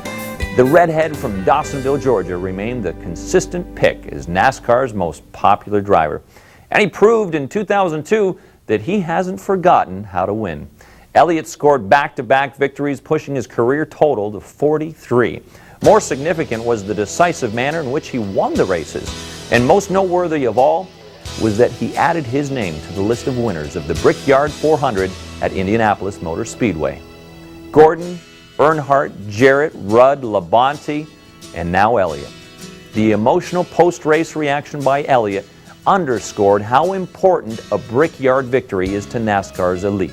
the redhead from Dawsonville, Georgia remained the consistent pick as NASCAR's most popular driver. And he proved in 2002 that he hasn't forgotten how to win. Elliott scored back-to-back victories, pushing his career total to 43. More significant was the decisive manner in which he won the races. And most noteworthy of all was that he added his name to the list of winners of the Brickyard 400 at Indianapolis Motor Speedway. Gordon, Earnhardt, Jarrett, Rudd, Labonte, and now Elliott. The emotional post-race reaction by Elliott underscored how important a Brickyard victory is to NASCAR's elite.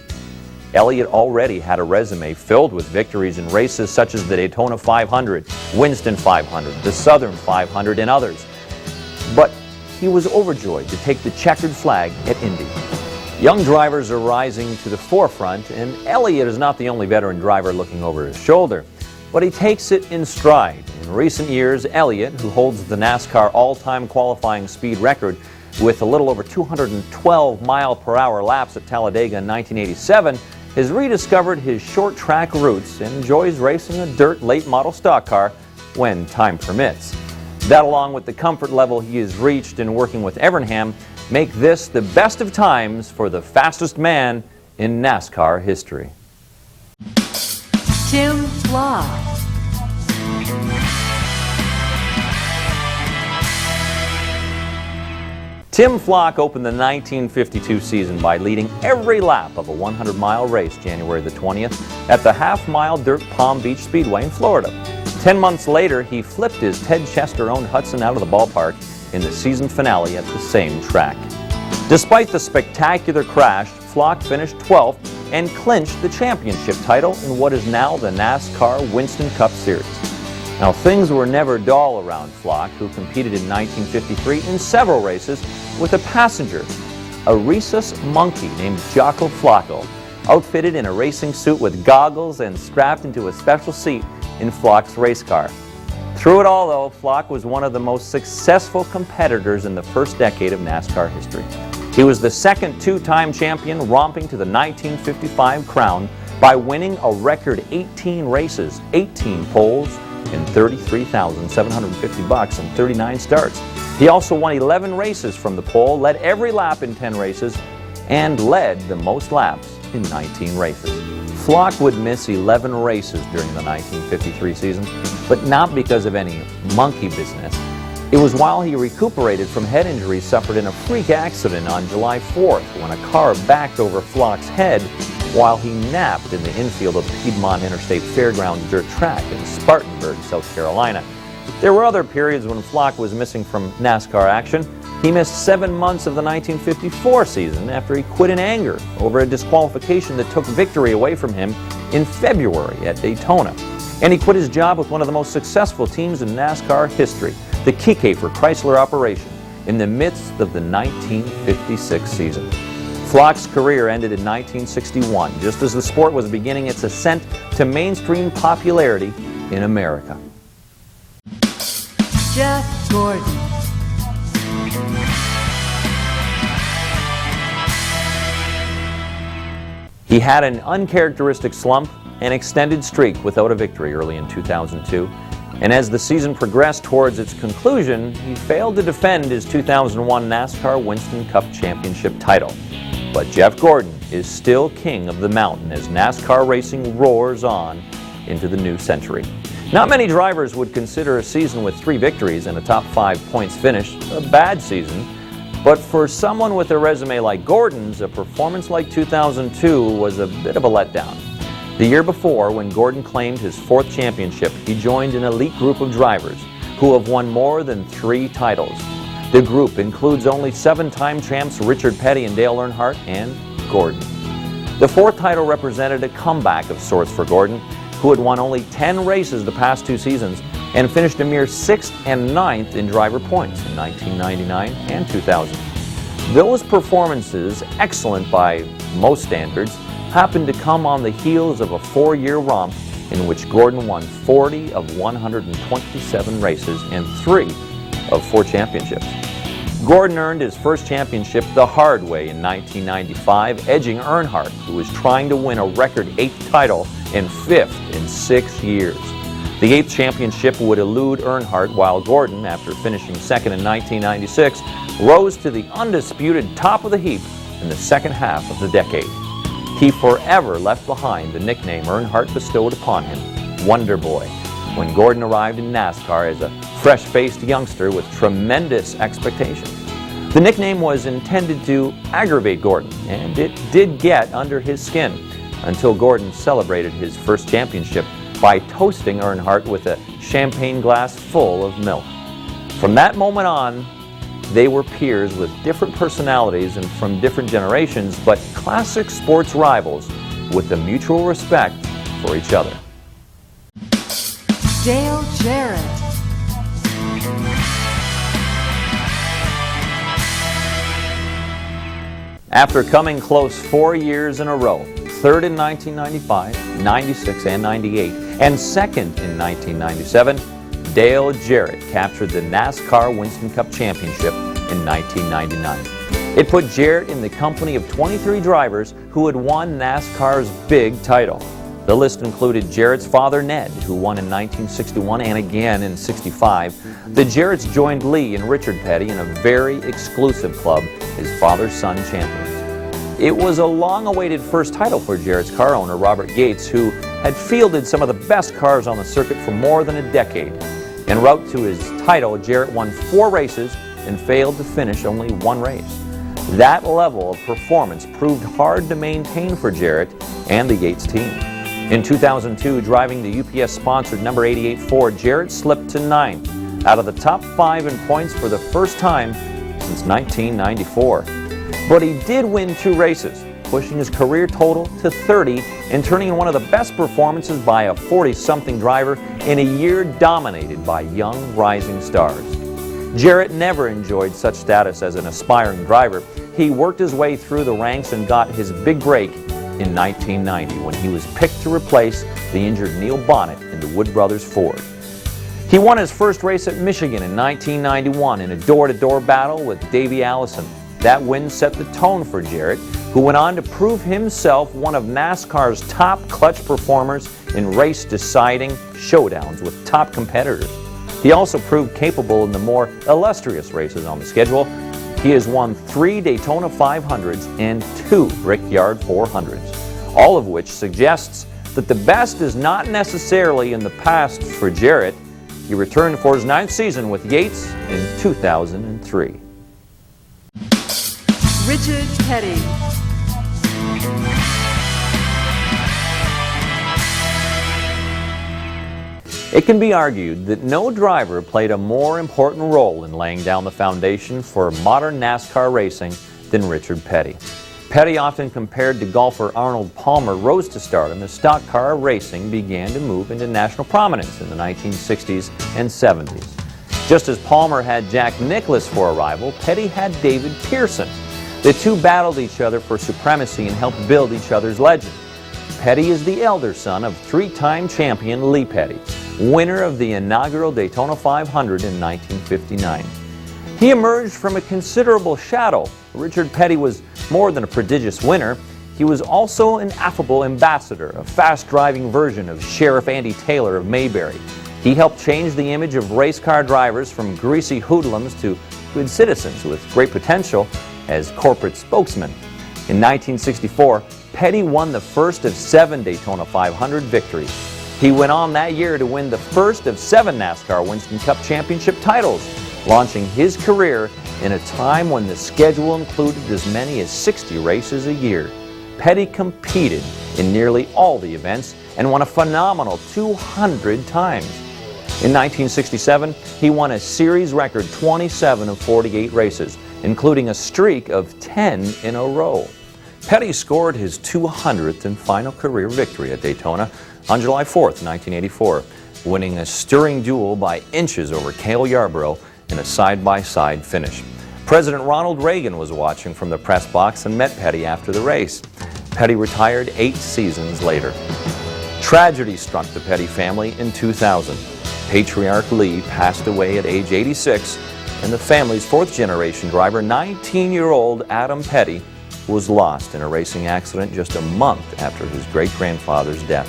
Elliott already had a resume filled with victories in races such as the Daytona 500, Winston 500, the Southern 500, and others. But he was overjoyed to take the checkered flag at Indy. Young drivers are rising to the forefront, and Elliott is not the only veteran driver looking over his shoulder, but he takes it in stride. In recent years, Elliott, who holds the NASCAR all-time qualifying speed record with a little over 212 mile-per-hour laps at Talladega in 1987, has rediscovered his short track roots and enjoys racing a dirt late model stock car when time permits. That, along with the comfort level he has reached in working with Evernham, make this the best of times for the fastest man in NASCAR history. Tim Flock. Tim Flock opened the 1952 season by leading every lap of a 100-mile race January the 20th at the half-mile dirt Palm Beach Speedway in Florida. 10 months later, he flipped his Ted Chester-owned Hudson out of the ballpark in the season finale at the same track. Despite the spectacular crash, Flock finished 12th and clinched the championship title in what is now the NASCAR Winston Cup Series. Now, things were never dull around Flock, who competed in 1953 in several races with a passenger, a rhesus monkey named Jocko Flocko, outfitted in a racing suit with goggles and strapped into a special seat in Flock's race car. Through it all, though, Flock was one of the most successful competitors in the first decade of NASCAR history. He was the second two-time champion, romping to the 1955 crown by winning a record 18 races, 18 poles, and $33,750 in 39 starts. He also won 11 races from the pole, led every lap in 10 races, and led the most laps in 19 races. Flock would miss 11 races during the 1953 season, but not because of any monkey business. It was while he recuperated from head injuries suffered in a freak accident on July 4th when a car backed over Flock's head while he napped in the infield of the Piedmont Interstate Fairgrounds dirt track in Spartanburg, South Carolina. There were other periods when Flock was missing from NASCAR action. He missed 7 months of the 1954 season after he quit in anger over a disqualification that took victory away from him in February at Daytona. And he quit his job with one of the most successful teams in NASCAR history, the Kiefer Chrysler operation, in the midst of the 1956 season. Flock's career ended in 1961, just as the sport was beginning its ascent to mainstream popularity in America. Jeff Gordon. He had an uncharacteristic slump and extended streak without a victory early in 2002. And as the season progressed towards its conclusion, he failed to defend his 2001 NASCAR Winston Cup Championship title. But Jeff Gordon is still king of the mountain as NASCAR racing roars on into the new century. Not many drivers would consider a season with 3 victories and a top 5 points finish a bad season, but for someone with a resume like Gordon's, a performance like 2002 was a bit of a letdown. The year before, when Gordon claimed his 4th championship, he joined an elite group of drivers who have won more than 3 titles. The group includes only 7-time champs Richard Petty and Dale Earnhardt and Gordon. The 4th title represented a comeback of sorts for Gordon, who had won only 10 races the past 2 seasons and finished a mere 6th and 9th in driver points in 1999 and 2000. Those performances, excellent by most standards, happened to come on the heels of a 4-year romp in which Gordon won 40 of 127 races and 3 of 4 championships. Gordon earned his first championship the hard way in 1995, edging Earnhardt, who was trying to win a record 8th title and 5th in 6 years. The 8th championship would elude Earnhardt, while Gordon, after finishing 2nd in 1996, rose to the undisputed top of the heap in the second half of the decade. He forever left behind the nickname Earnhardt bestowed upon him, Wonder Boy, when Gordon arrived in NASCAR as a fresh-faced youngster with tremendous expectations. The nickname was intended to aggravate Gordon, and it did get under his skin until Gordon celebrated his first championship by toasting Earnhardt with a champagne glass full of milk. From that moment on, they were peers with different personalities and from different generations, but classic sports rivals with a mutual respect for each other. Dale Jarrett. After coming close 4 years in a row, 3rd in 1995, 96, and 98, and 2nd in 1997, Dale Jarrett captured the NASCAR Winston Cup Championship in 1999. It put Jarrett in the company of 23 drivers who had won NASCAR's big title. The list included Jarrett's father, Ned, who won in 1961 and again in '65. The Jarretts joined Lee and Richard Petty in a very exclusive club, his father's son champions. It was a long-awaited first title for Jarrett's car owner, Robert Gates, who had fielded some of the best cars on the circuit for more than a decade. En route to his title, Jarrett won 4 races and failed to finish only 1 race. That level of performance proved hard to maintain for Jarrett and the Gates team. In 2002, driving the UPS-sponsored number 88 Ford, Jarrett slipped to 9th out of the top 5 in points for the first time since 1994. But he did win 2 races, pushing his career total to 30 and turning in one of the best performances by a 40-something driver in a year dominated by young rising stars. Jarrett never enjoyed such status as an aspiring driver. He worked his way through the ranks and got his big break in 1990 when he was picked to replace the injured Neil Bonnet in the Wood Brothers Ford. He won his first race at Michigan in 1991 in a door-to-door battle with Davey Allison. That win set the tone for Jarrett, who went on to prove himself one of NASCAR's top clutch performers in race-deciding showdowns with top competitors. He also proved capable in the more illustrious races on the schedule. He has won 3 Daytona 500s and 2 Brickyard 400s, all of which suggests that the best is not necessarily in the past for Jarrett. He returned for his 9th season with Yates in 2003. Richard Petty. It can be argued that no driver played a more important role in laying down the foundation for modern NASCAR racing than Richard Petty. Petty, often compared to golfer Arnold Palmer, rose to stardom as stock car racing began to move into national prominence in the 1960s and 70s. Just as Palmer had Jack Nicklaus for a rival, Petty had David Pearson. The two battled each other for supremacy and helped build each other's legend. Petty is the elder son of 3-time champion Lee Petty, winner of the inaugural Daytona 500 in 1959. He emerged from a considerable shadow. Richard Petty was more than a prodigious winner. He was also an affable ambassador, a fast-driving version of Sheriff Andy Taylor of Mayberry. He helped change the image of race car drivers from greasy hoodlums to good citizens with great potential as corporate spokesmen. In 1964, Petty won the first of 7 Daytona 500 victories. He went on that year to win the first of 7 NASCAR Winston Cup Championship titles, launching his career in a time when the schedule included as many as 60 races a year. Petty competed in nearly all the events and won a phenomenal 200 times. In 1967, he won a series record 27 of 48 races, including a streak of 10 in a row. Petty scored his 200th and final career victory at Daytona on July 4th, 1984, winning a stirring duel by inches over Cale Yarborough in a side-by-side finish. President Ronald Reagan was watching from the press box and met Petty after the race. Petty retired 8 seasons later. Tragedy struck the Petty family in 2000. Patriarch Lee passed away at age 86, and the family's 4th-generation driver, 19-year-old Adam Petty, was lost in a racing accident just a month after his great-grandfather's death.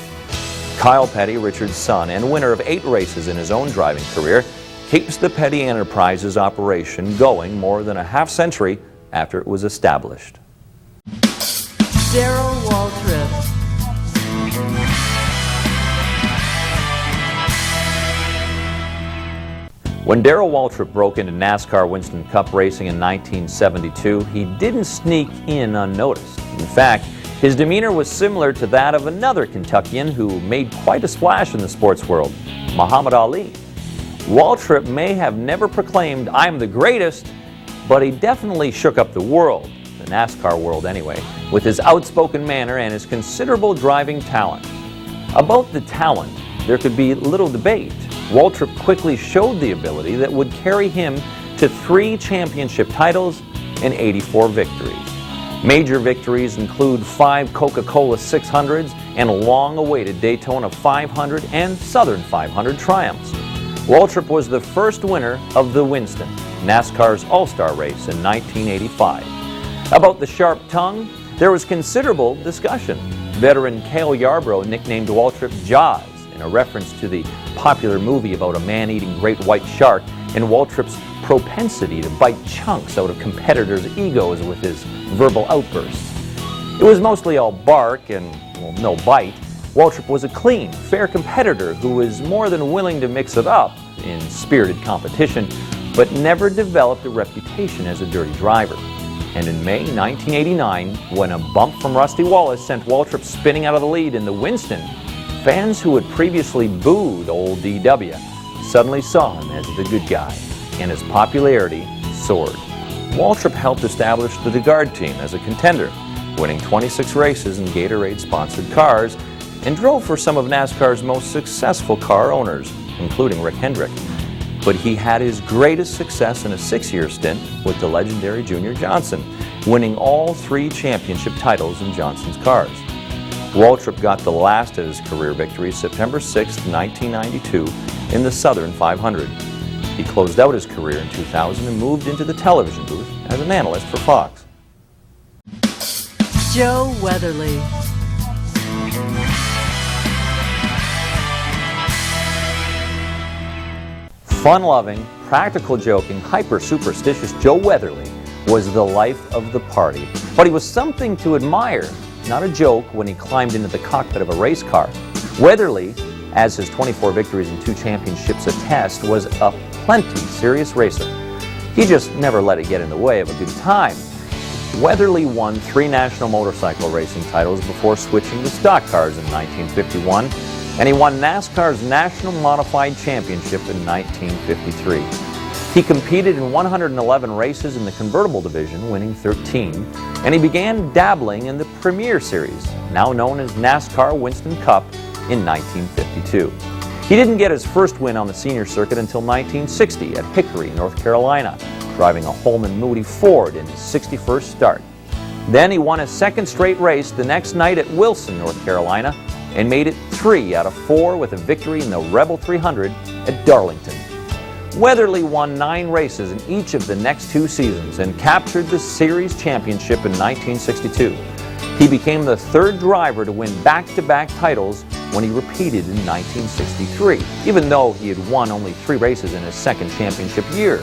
Kyle Petty, Richard's son and winner of 8 races in his own driving career, keeps the Petty Enterprises operation going more than a half-century after it was established. Darrell Waltrip. When Darrell Waltrip broke into NASCAR Winston Cup racing in 1972, he didn't sneak in unnoticed. In fact, his demeanor was similar to that of another Kentuckian who made quite a splash in the sports world, Muhammad Ali. Waltrip may have never proclaimed, "I'm the greatest," but he definitely shook up the world, the NASCAR world anyway, with his outspoken manner and his considerable driving talent. About the talent, there could be little debate. Waltrip quickly showed the ability that would carry him to 3 championship titles and 84 victories. Major victories include 5 Coca-Cola 600s and a long-awaited Daytona 500 and Southern 500 triumphs. Waltrip was the first winner of the Winston, NASCAR's All-Star race in 1985. About the sharp tongue, there was considerable discussion. Veteran Cale Yarborough nicknamed Waltrip Jaws in a reference to the popular movie about a man-eating great white shark and Waltrip's propensity to bite chunks out of competitors' egos with his verbal outbursts. It was mostly all bark and, well, no bite. Waltrip was a clean, fair competitor who was more than willing to mix it up in spirited competition, but never developed a reputation as a dirty driver. And in May 1989, when a bump from Rusty Wallace sent Waltrip spinning out of the lead in the Winston, fans who had previously booed old DW suddenly saw him as the good guy, and his popularity soared. Waltrip helped establish the DeGard team as a contender, winning 26 races in Gatorade-sponsored cars, and drove for some of NASCAR's most successful car owners, including Rick Hendrick. But he had his greatest success in a 6-year stint with the legendary Junior Johnson, winning all 3 championship titles in Johnson's cars. Waltrip got the last of his career victories September 6, 1992, in the Southern 500. He closed out his career in 2000 and moved into the television booth as an analyst for Fox. Joe Weatherly. Fun-loving, practical-joking, hyper-superstitious Joe Weatherly was the life of the party. But he was something to admire, not a joke when he climbed into the cockpit of a race car. Weatherly, as his 24 victories and 2 championships attest, was a plenty serious racer. He just never let it get in the way of a good time. Weatherly won 3 national motorcycle racing titles before switching to stock cars in 1951, and he won NASCAR's National Modified Championship in 1953. He competed in 111 races in the convertible division, winning 13, and he began dabbling in the Premier Series, now known as NASCAR Winston Cup, in 1952. He didn't get his first win on the senior circuit until 1960 at Hickory, North Carolina, driving a Holman Moody Ford in his 61st start. Then he won a 2nd straight race the next night at Wilson, North Carolina, and made it 3 out of 4 with a victory in the Rebel 300 at Darlington. Weatherly won 9 races in each of the next 2 seasons and captured the series championship in 1962. He became the 3rd driver to win back-to-back titles when he repeated in 1963, even though he had won only 3 races in his second championship year.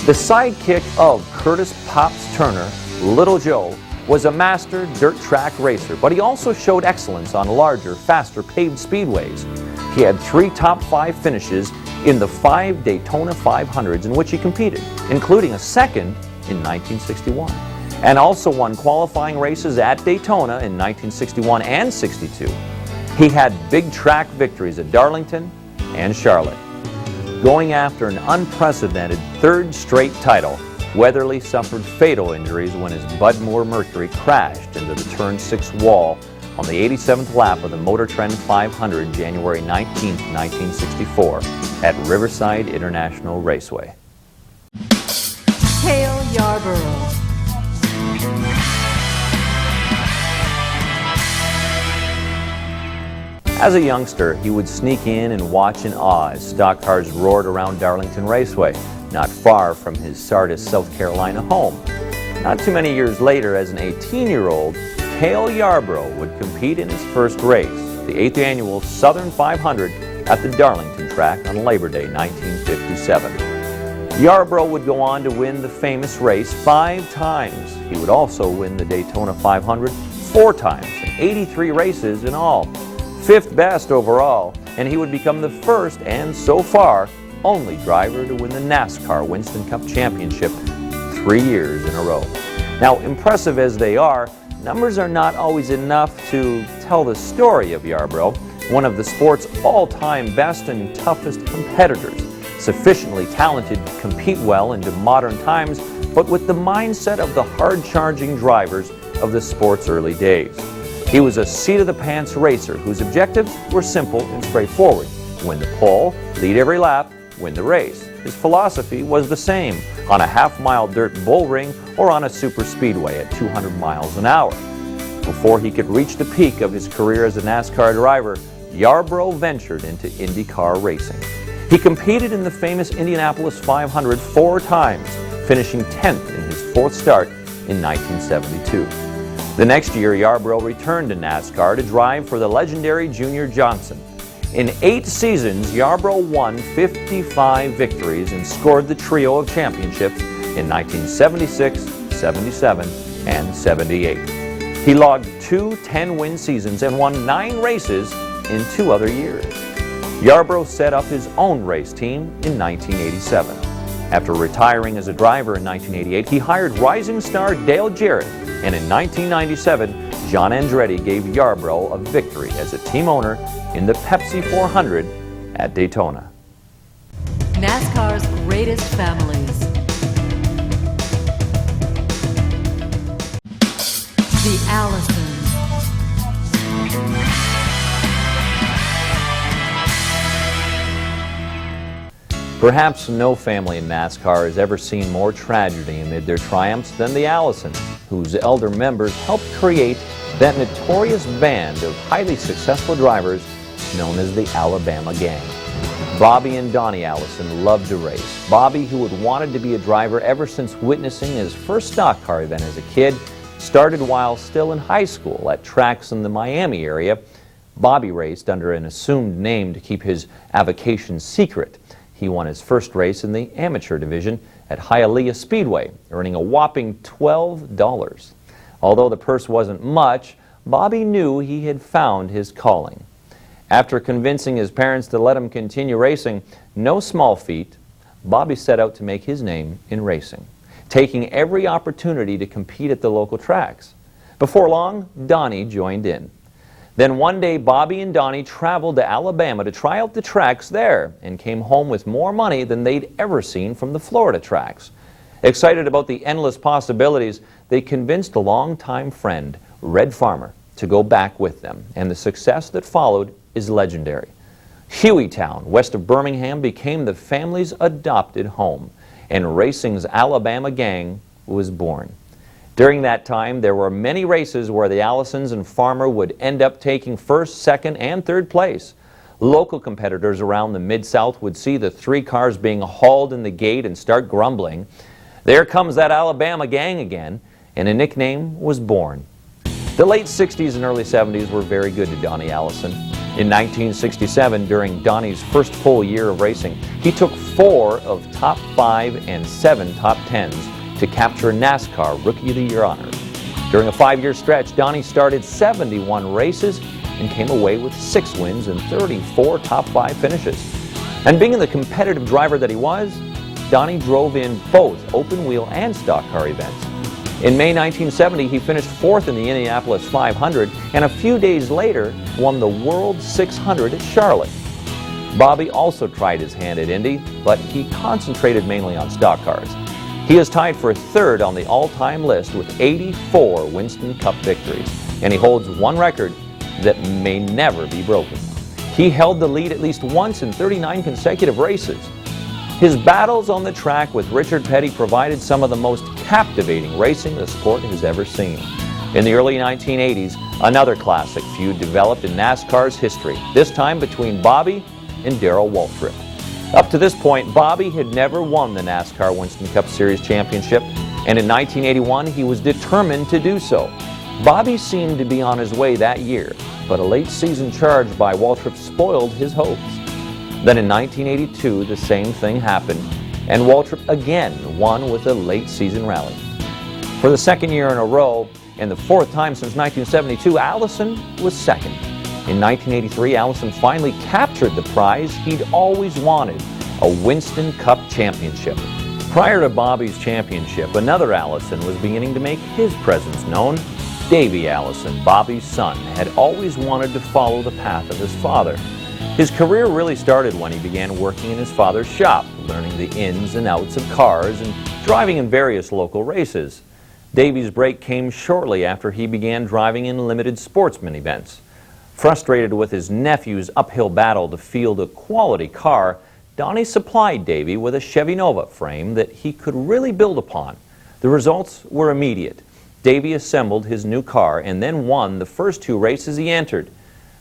The sidekick of Curtis Pops Turner, Little Joe, was a master dirt track racer, but he also showed excellence on larger, faster paved speedways. He had 3 top 5 finishes in the 5 Daytona 500s in which he competed, including a second in 1961, and also won qualifying races at Daytona in 1961 and 62. He had big track victories at Darlington and Charlotte. Going after an unprecedented 3rd straight title, Weatherly suffered fatal injuries when his Budmore Mercury crashed into the turn 6 wall on the 87th lap of the Motor Trend 500 January 19, 1964 at Riverside International Raceway. Cale Yarborough. As a youngster, he would sneak in and watch in awe as stock cars roared around Darlington Raceway, not far from his Sardis, South Carolina home. Not too many years later, as an 18-year-old, Cale Yarborough would compete in his first race, the 8th annual Southern 500 at the Darlington track on Labor Day 1957. Yarborough would go on to win the famous race 5 times. He would also win the Daytona 500 4 times, 83 races in all, 5th best overall, and he would become the first and, so far, only driver to win the Nascar Winston Cup Championship 3 years in a row. Now, impressive as they are, numbers are not always enough to tell the story of Yarborough, one of the sport's all-time best and toughest competitors, sufficiently talented to compete well into modern times, but with the mindset of the hard-charging drivers of the sport's early days. He was a seat-of-the-pants racer whose objectives were simple and straightforward: win the pole, lead every lap, win the race. His philosophy was the same on a half-mile dirt bull ring or on a super speedway at 200 miles an hour. Before he could reach the peak of his career as a NASCAR driver, Yarborough ventured into IndyCar racing. He competed in the famous Indianapolis 500 4 times, finishing 10th in his 4th start in 1972. The next year, Yarborough returned to NASCAR to drive for the legendary Junior Johnson. In 8 seasons, Yarborough won 55 victories and scored the trio of championships in 1976, 77, and 78. He logged 2 10-win seasons and won 9 races in 2 other years. Yarborough set up his own race team in 1987. After retiring as a driver in 1988, he hired rising star Dale Jarrett, and in 1997, John Andretti gave Yarborough a victory as a team owner in the Pepsi 400 at Daytona. NASCAR's greatest families. The Allisons. Perhaps no family in NASCAR has ever seen more tragedy amid their triumphs than the Allisons, whose elder members helped create that notorious band of highly successful drivers known as the Alabama Gang. Bobby and Donnie Allison loved to race. Bobby, who had wanted to be a driver ever since witnessing his first stock car event as a kid, started while still in high school at tracks in the Miami area. Bobby raced under an assumed name to keep his avocation secret. He won his first race in the amateur division at Hialeah Speedway, earning a whopping $12. Although the purse wasn't much, Bobby knew he had found his calling. After convincing his parents to let him continue racing, no small feat, Bobby set out to make his name in racing, taking every opportunity to compete at the local tracks. Before long, Donnie joined in. Then one day, Bobby and Donnie traveled to Alabama to try out the tracks there and came home with more money than they'd ever seen from the Florida tracks. Excited about the endless possibilities, they convinced a longtime friend, Red Farmer, to go back with them, and the success that followed is legendary. Hueytown, west of Birmingham, became the family's adopted home, and racing's Alabama Gang was born. During that time, there were many races where the Allisons and Farmer would end up taking first, second, and third place. Local competitors around the Mid-South would see the 3 cars being hauled in the gate and start grumbling. There comes that Alabama Gang again, and a nickname was born. The late 60s and early 70s were very good to Donnie Allison. In 1967, during Donnie's first full year of racing, he took 4 of top 5 and 7 top 10s to capture NASCAR Rookie of the Year honors. During a 5-year stretch, Donnie started 71 races and came away with 6 wins and 34 top 5 finishes. And being the competitive driver that he was, Donnie drove in both open-wheel and stock car events. In May 1970, he finished 4th in the Indianapolis 500 and a few days later won the World 600 at Charlotte. Bobby also tried his hand at Indy, but he concentrated mainly on stock cars. He is tied for 3rd on the all-time list with 84 Winston Cup victories, and he holds one record that may never be broken. He held the lead at least once in 39 consecutive races. His battles on the track with Richard Petty provided some of the most captivating racing the sport has ever seen. In the early 1980s, another classic feud developed in NASCAR's history, this time between Bobby and Darrell Waltrip. Up to this point, Bobby had never won the NASCAR Winston Cup Series championship, and in 1981 he was determined to do so. Bobby seemed to be on his way that year, but a late season charge by Waltrip spoiled his hopes. Then in 1982, the same thing happened, and Waltrip again won with a late season rally. For the 2nd year in a row, and the 4th time since 1972, Allison was 2nd. In 1983, Allison finally captured the prize he'd always wanted, a Winston Cup championship. Prior to Bobby's championship, another Allison was beginning to make his presence known. Davey Allison, Bobby's son, had always wanted to follow the path of his father. His career really started when he began working in his father's shop, learning the ins and outs of cars and driving in various local races. Davey's break came shortly after he began driving in limited sportsman events. Frustrated with his nephew's uphill battle to field a quality car, Donnie supplied Davey with a Chevy Nova frame that he could really build upon. The results were immediate. Davey assembled his new car and then won the first 2 races he entered.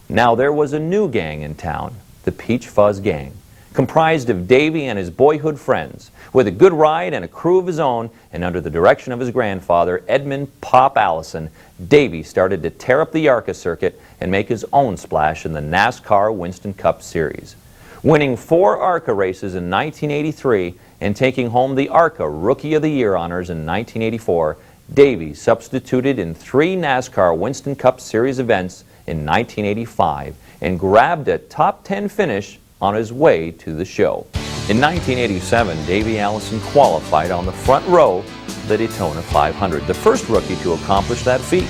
Now there was a new gang in town, the Peach Fuzz Gang, comprised of Davey and his boyhood friends. With a good ride and a crew of his own, and under the direction of his grandfather, Edmund "Pop" Allison, Davey started to tear up the ARCA circuit and make his own splash in the NASCAR Winston Cup Series. Winning 4 ARCA races in 1983 and taking home the ARCA Rookie of the Year honors in 1984, Davey substituted in 3 NASCAR Winston Cup Series events in 1985 and grabbed a top 10 finish on his way to the show. In 1987, Davey Allison qualified on the front row of the Daytona 500, the first rookie to accomplish that feat.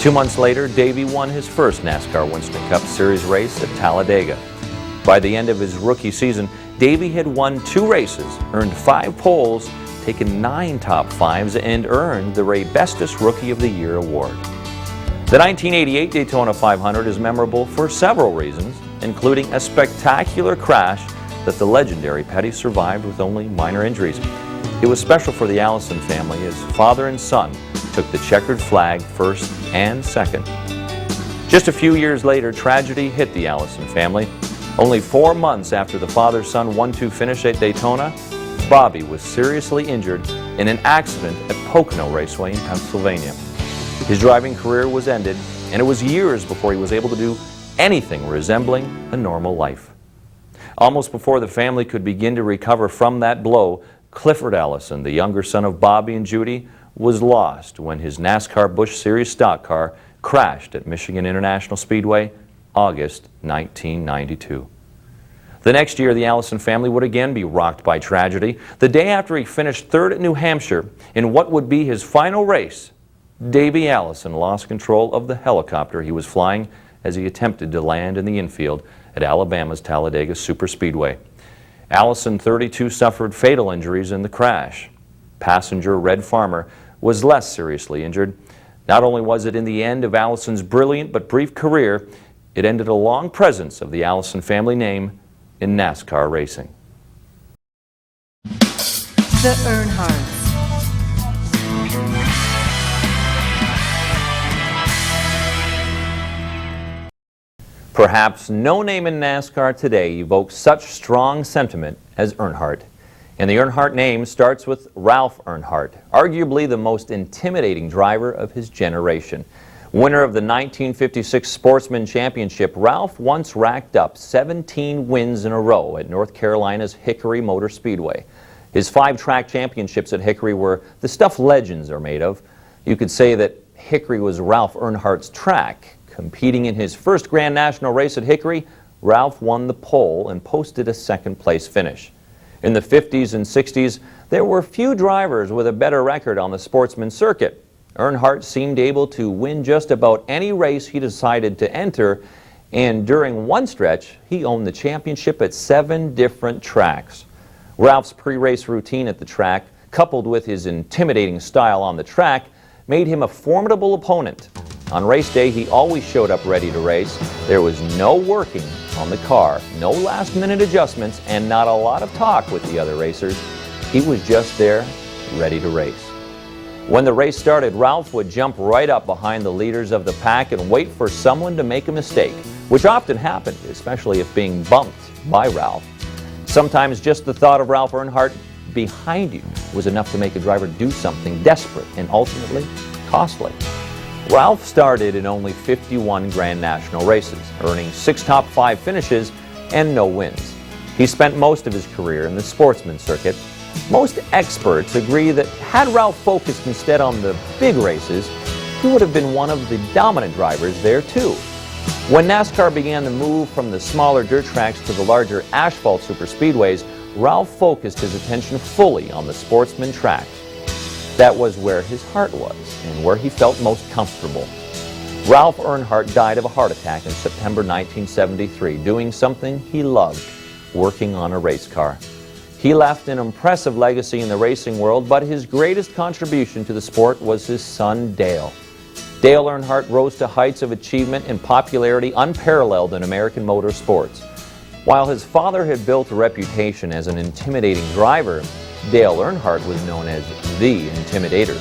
2 months later, Davey won his first NASCAR Winston Cup Series race at Talladega. By the end of his rookie season, Davey had won 2 races, earned 5 poles, taken 9 top 5s, and earned the Ray Bestis Rookie of the Year award. The 1988 Daytona 500 is memorable for several reasons, including a spectacular crash that the legendary Petty survived with only minor injuries. It was special for the Allison family as father and son took the checkered flag 1st and 2nd. Just a few years later, tragedy hit the Allison family. Only 4 months after the father-son 1-2 finish at Daytona, Bobby was seriously injured in an accident at Pocono Raceway in Pennsylvania. His driving career was ended, and it was years before he was able to do anything resembling a normal life. Almost before the family could begin to recover from that blow, Clifford Allison, the younger son of Bobby and Judy, was lost when his NASCAR Busch Series stock car crashed at Michigan International Speedway, August 1992. The next year, the Allison family would again be rocked by tragedy. The day after he finished 3rd at New Hampshire in what would be his final race, Davey Allison lost control of the helicopter he was flying as he attempted to land in the infield at Alabama's Talladega Superspeedway. Allison, 32, suffered fatal injuries in the crash. Passenger Red Farmer was less seriously injured. Not only was it in the end of Allison's brilliant but brief career, it ended a long presence of the Allison family name in NASCAR racing. The Earnhardts. Perhaps no name in NASCAR today evokes such strong sentiment as Earnhardt. And the Earnhardt name starts with Ralph Earnhardt, arguably the most intimidating driver of his generation. Winner of the 1956 Sportsman Championship, Ralph once racked up 17 wins in a row at North Carolina's Hickory Motor Speedway. His 5 track championships at Hickory were the stuff legends are made of. You could say that Hickory was Ralph Earnhardt's track. Competing in his first Grand National race at Hickory, Ralph won the pole and posted a second-place finish. In the 50s and 60s, there were few drivers with a better record on the sportsman circuit. Earnhardt seemed able to win just about any race he decided to enter, and during one stretch, he owned the championship at 7 different tracks. Ralph's pre-race routine at the track, coupled with his intimidating style on the track, made him a formidable opponent. On race day, he always showed up ready to race. There was no working on the car, no last-minute adjustments, and not a lot of talk with the other racers. He was just there, ready to race. When the race started, Ralph would jump right up behind the leaders of the pack and wait for someone to make a mistake, which often happened, especially if being bumped by Ralph. Sometimes just the thought of Ralph Earnhardt behind you was enough to make a driver do something desperate and ultimately costly. Ralph started in only 51 Grand National races, earning 6 top 5 finishes and no wins. He spent most of his career in the sportsman circuit. Most experts agree that had Ralph focused instead on the big races, he would have been one of the dominant drivers there too. When NASCAR began the move from the smaller dirt tracks to the larger asphalt superspeedways, Ralph focused his attention fully on the sportsman tracks. That was where his heart was and where he felt most comfortable. Ralph Earnhardt died of a heart attack in September 1973, doing something he loved, working on a race car. He left an impressive legacy in the racing world, but his greatest contribution to the sport was his son, Dale. Dale Earnhardt rose to heights of achievement and popularity unparalleled in American motorsports. While his father had built a reputation as an intimidating driver, Dale Earnhardt was known as the Intimidator.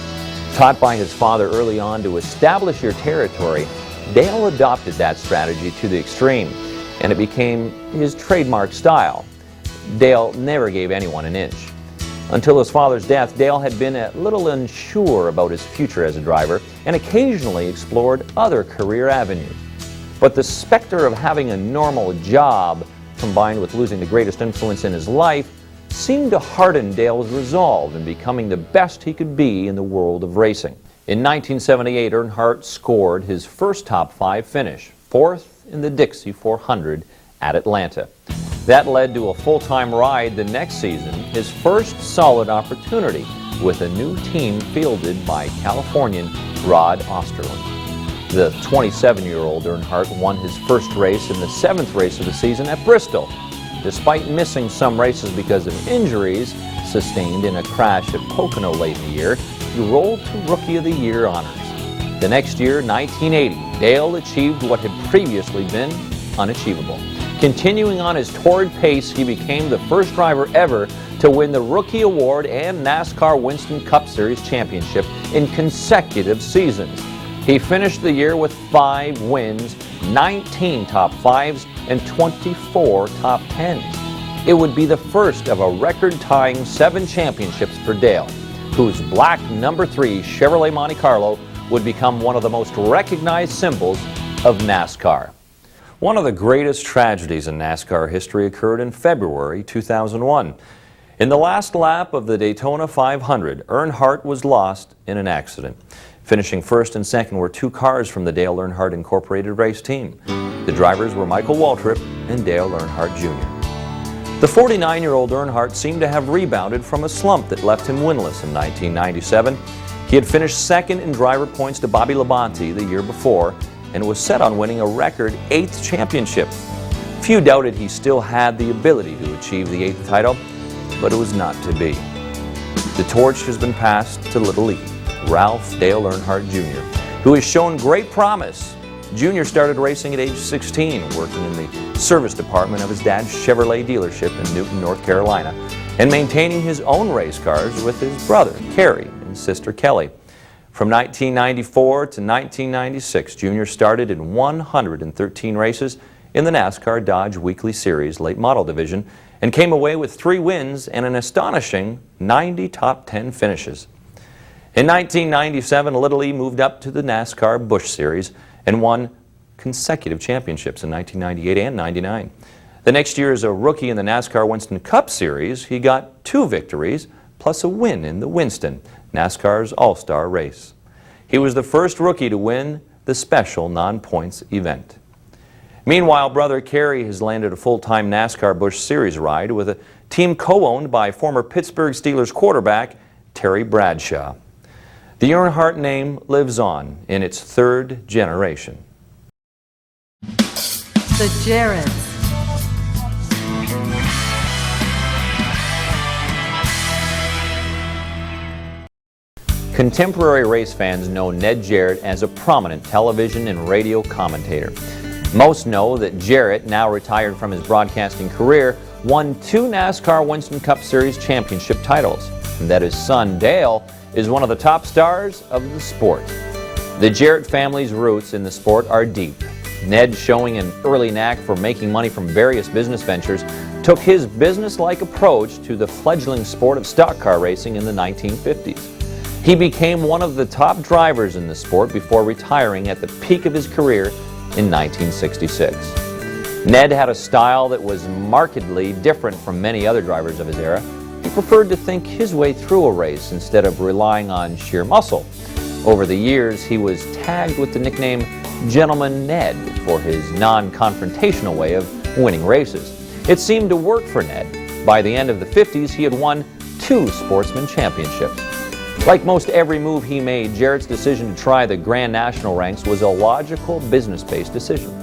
Taught by his father early on to establish your territory, Dale adopted that strategy to the extreme, and it became his trademark style. Dale never gave anyone an inch. Until his father's death, Dale had been a little unsure about his future as a driver and occasionally explored other career avenues. But the specter of having a normal job, combined with losing the greatest influence in his life, seemed to harden Dale's resolve in becoming the best he could be in the world of racing. In 1978, Earnhardt scored his first top 5 finish, 4th in the Dixie 400 at Atlanta. That led to a full-time ride the next season, his first solid opportunity with a new team fielded by Californian Rod Osterlund. The 27-year-old Earnhardt won his first race in the 7th race of the season at Bristol. Despite missing some races because of injuries sustained in a crash at Pocono late in the year, he rolled to Rookie of the Year honors. The next year, 1980, Dale achieved what had previously been unachievable. Continuing on his torrid pace, he became the first driver ever to win the Rookie Award and NASCAR Winston Cup Series Championship in consecutive seasons. He finished the year with 5 wins, 19 top 5s, and 24 top 10s. It would be the first of a record-tying 7 championships for Dale, whose black number 3 Chevrolet Monte Carlo would become one of the most recognized symbols of NASCAR. One of the greatest tragedies in NASCAR history occurred in February 2001. In the last lap of the Daytona 500, Earnhardt was lost in an accident. Finishing first and second were 2 cars from the Dale Earnhardt Incorporated race team. The drivers were Michael Waltrip and Dale Earnhardt Jr. The 49-year-old Earnhardt seemed to have rebounded from a slump that left him winless in 1997. He had finished second in driver points to Bobby Labonte the year before and was set on winning a record 8th championship. Few doubted he still had the ability to achieve the 8th title, but it was not to be. The torch has been passed to Little League, Ralph Dale Earnhardt Jr., who has shown great promise. Jr. started racing at age 16, working in the service department of his dad's Chevrolet dealership in Newton, North Carolina, and maintaining his own race cars with his brother, Kerry, and sister, Kelly. From 1994 to 1996, Jr. started in 113 races in the NASCAR Dodge Weekly Series late model division and came away with 3 wins and an astonishing 90 top 10 finishes. In 1997, Little E moved up to the NASCAR Busch Series and won consecutive championships in 1998 and 99. The next year, as a rookie in the NASCAR Winston Cup Series, he got 2 victories plus a win in the Winston, NASCAR's all-star race. He was the first rookie to win the special non-points event. Meanwhile, brother Kerry has landed a full-time NASCAR Busch Series ride with a team co-owned by former Pittsburgh Steelers quarterback Terry Bradshaw. The Earnhardt name lives on in its 3rd generation. The Jarretts. Contemporary race fans know Ned Jarrett as a prominent television and radio commentator. Most know that Jarrett, now retired from his broadcasting career, won 2 NASCAR Winston Cup Series championship titles, and that his son Dale is one of the top stars of the sport. The Jarrett family's roots in the sport are deep. Ned, showing an early knack for making money from various business ventures, took his business-like approach to the fledgling sport of stock car racing in the 1950s. He became one of the top drivers in the sport before retiring at the peak of his career in 1966. Ned had a style that was markedly different from many other drivers of his era. He preferred to think his way through a race instead of relying on sheer muscle. Over the years, he was tagged with the nickname Gentleman Ned for his non-confrontational way of winning races. It seemed to work for Ned. By the end of the 50s, he had won 2 sportsman championships. Like most every move he made, Jarrett's decision to try the Grand National ranks was a logical business-based decision.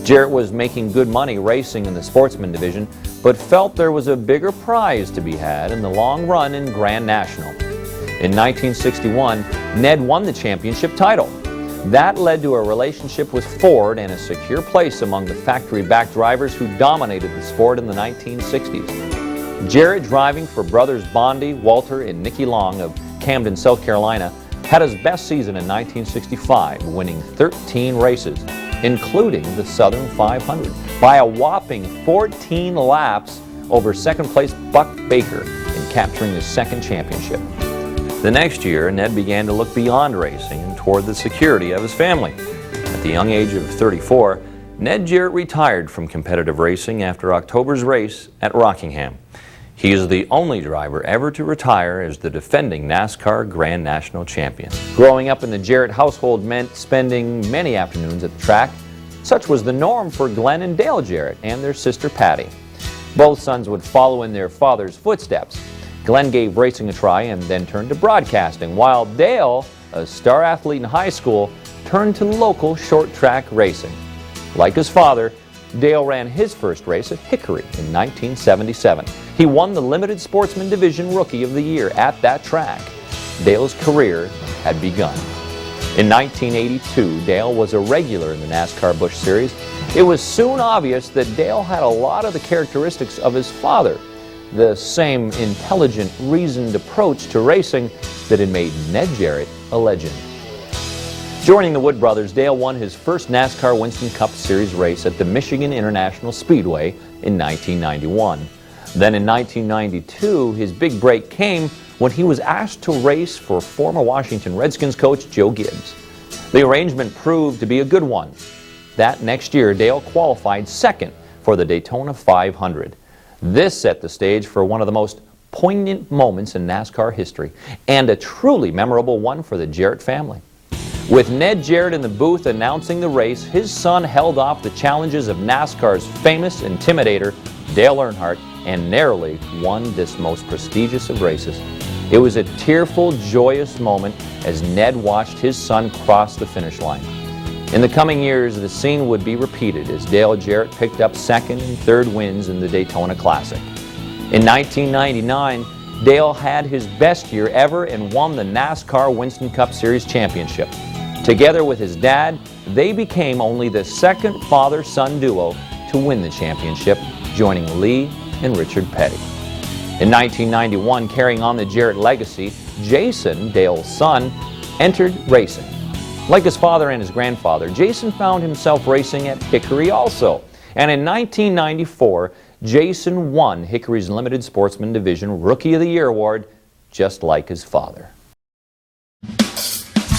Jarrett was making good money racing in the sportsman division, but felt there was a bigger prize to be had in the long run in Grand National. In 1961, Ned won the championship title. That led to a relationship with Ford and a secure place among the factory-backed drivers who dominated the sport in the 1960s. Jarrett, driving for brothers Bondi, Walter, and Nicky Long of Camden, South Carolina, had his best season in 1965, winning 13 races, including the Southern 500, by a whopping 14 laps over second-place Buck Baker in capturing his 2nd championship. The next year, Ned began to look beyond racing and toward the security of his family. At the young age of 34, Ned Jarrett retired from competitive racing after October's race at Rockingham. He is the only driver ever to retire as the defending NASCAR Grand National champion. Growing up in the Jarrett household meant spending many afternoons at the track. Such was the norm for Glenn and Dale Jarrett and their sister Patty. Both sons would follow in their father's footsteps. Glenn gave racing a try and then turned to broadcasting, while Dale, a star athlete in high school, turned to local short track racing. Like his father, Dale ran his first race at Hickory in 1977. He won the Limited Sportsman Division Rookie of the Year at that track. Dale's career had begun. In 1982, Dale was a regular in the NASCAR Busch Series. It was soon obvious that Dale had a lot of the characteristics of his father, the same intelligent, reasoned approach to racing that had made Ned Jarrett a legend. Joining the Wood brothers, Dale won his first NASCAR Winston Cup Series race at the Michigan International Speedway in 1991. Then in 1992, his big break came when he was asked to race for former Washington Redskins coach Joe Gibbs. The arrangement proved to be a good one. That next year, Dale qualified 2nd for the Daytona 500. This set the stage for one of the most poignant moments in NASCAR history, and a truly memorable one for the Jarrett family. With Ned Jarrett in the booth announcing the race, his son held off the challenges of NASCAR's famous intimidator, Dale Earnhardt, and narrowly won this most prestigious of races. It was a tearful, joyous moment as Ned watched his son cross the finish line. In the coming years, the scene would be repeated as Dale Jarrett picked up 2nd and 3rd wins in the Daytona Classic. In 1999, Dale had his best year ever and won the NASCAR Winston Cup Series championship. Together with his dad, they became only the 2nd father-son duo to win the championship, joining Lee and Richard Petty. In 1991, carrying on the Jarrett legacy, Jason, Dale's son, entered racing. Like his father and his grandfather, Jason found himself racing at Hickory also. And in 1994, Jason won Hickory's Limited Sportsman Division Rookie of the Year award, just like his father.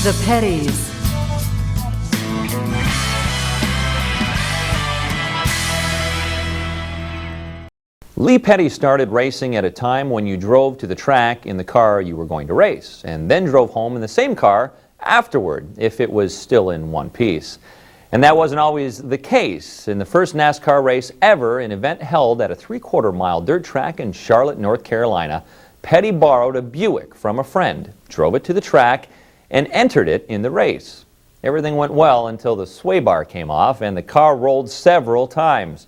The Pettys. Lee Petty started racing at a time when you drove to the track in the car you were going to race, and then drove home in the same car afterward, if it was still in one piece. And that wasn't always the case. In the first NASCAR race ever, an event held at a 3/4-mile dirt track in Charlotte, North Carolina, Petty borrowed a Buick from a friend, drove it to the track, and entered it in the race. Everything went well until the sway bar came off and the car rolled several times.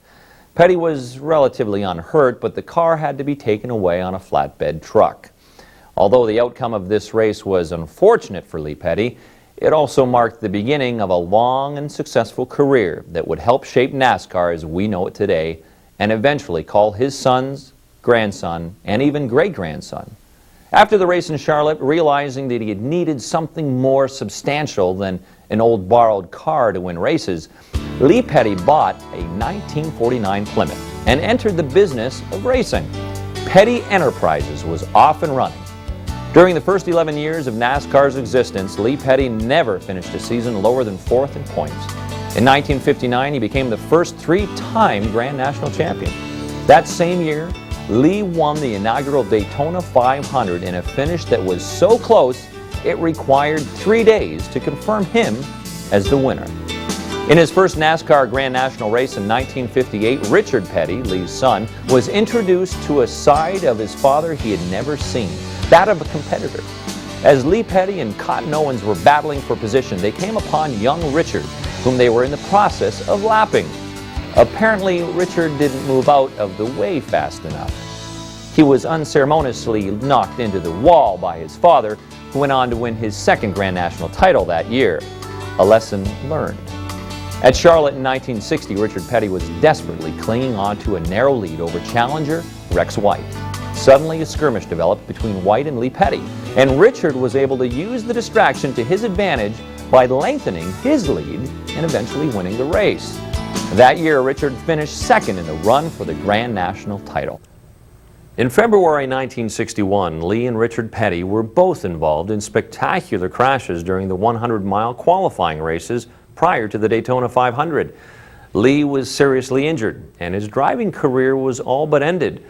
Petty was relatively unhurt, but the car had to be taken away on a flatbed truck. Although the outcome of this race was unfortunate for Lee Petty, it also marked the beginning of a long and successful career that would help shape NASCAR as we know it today, and eventually call his sons, grandson, and even great-grandson. After the race in Charlotte, realizing that he had needed something more substantial than an old borrowed car to win races, Lee Petty bought a 1949 Plymouth and entered the business of racing. Petty Enterprises was off and running. During the first 11 years of NASCAR's existence, Lee Petty never finished a season lower than 4th in points. In 1959, he became the first 3-time Grand National Champion. That same year, Lee won the inaugural Daytona 500 in a finish that was so close it required 3 days to confirm him as the winner. In his first NASCAR Grand National race in 1958, Richard Petty, Lee's son, was introduced to a side of his father he had never seen, that of a competitor. As Lee Petty and Cotton Owens were battling for position, they came upon young Richard, whom they were in the process of lapping. Apparently, Richard didn't move out of the way fast enough. He was unceremoniously knocked into the wall by his father, who went on to win his second Grand National title that year. A lesson learned. At Charlotte in 1960, Richard Petty was desperately clinging on to a narrow lead over challenger Rex White. Suddenly, a skirmish developed between White and Lee Petty, and Richard was able to use the distraction to his advantage by lengthening his lead and eventually winning the race. That year, Richard finished second in the run for the Grand National title. In February 1961, Lee and Richard Petty were both involved in spectacular crashes during the 100-mile qualifying races prior to the Daytona 500. Lee was seriously injured, and his driving career was all but ended.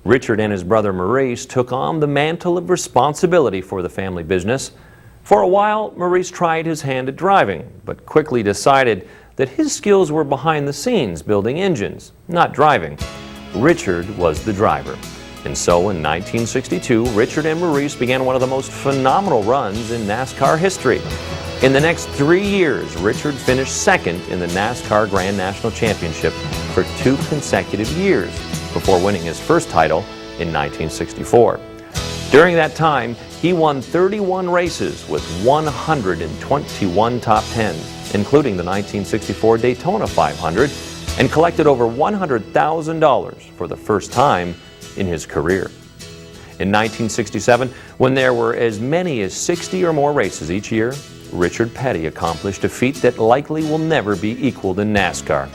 Richard and his brother Maurice took on the mantle of responsibility for the family business. For a while, Maurice tried his hand at driving, but quickly decided that his skills were behind the scenes building engines, not driving. Richard was the driver. And so in 1962, Richard and Maurice began one of the most phenomenal runs in NASCAR history. In the next 3 years, Richard finished second in the NASCAR Grand National Championship for 2 consecutive years before winning his first title in 1964. During that time, he won 31 races with 121 top tens, including the 1964 Daytona 500, and collected over $100,000 for the first time in his career. In 1967, when there were as many as 60 or more races each year, Richard Petty accomplished a feat that likely will never be equaled in NASCAR.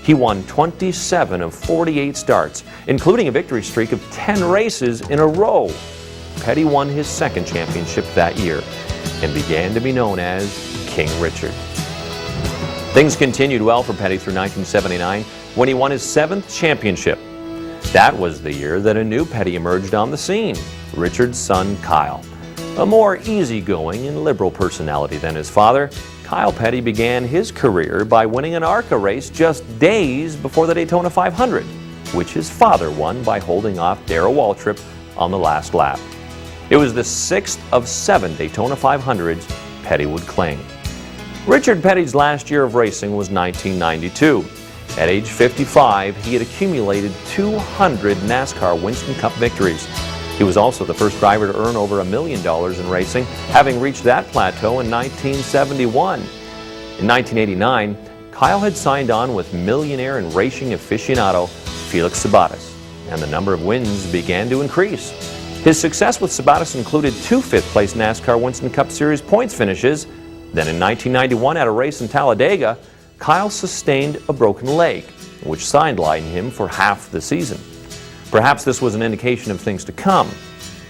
He won 27 of 48 starts, including a victory streak of 10 races in a row. Petty won his second championship that year and began to be known as King Richard. Things continued well for Petty through 1979 when he won his 7th championship. That was the year that a new Petty emerged on the scene, Richard's son Kyle. A more easygoing and liberal personality than his father, Kyle Petty began his career by winning an ARCA race just days before the Daytona 500, which his father won by holding off Darrell Waltrip on the last lap. It was the 6th of 7 Daytona 500s Petty would claim. Richard Petty's last year of racing was 1992. At age 55, he had accumulated 200 NASCAR Winston Cup victories. He was also the first driver to earn over $1 million in racing, having reached that plateau in 1971. In 1989, Kyle had signed on with millionaire and racing aficionado Felix Sabates, and the number of wins began to increase. His success with Sabates included 2 fifth-place NASCAR Winston Cup Series points finishes. Then in 1991, at a race in Talladega, Kyle sustained a broken leg, which sidelined him for half the season. Perhaps this was an indication of things to come.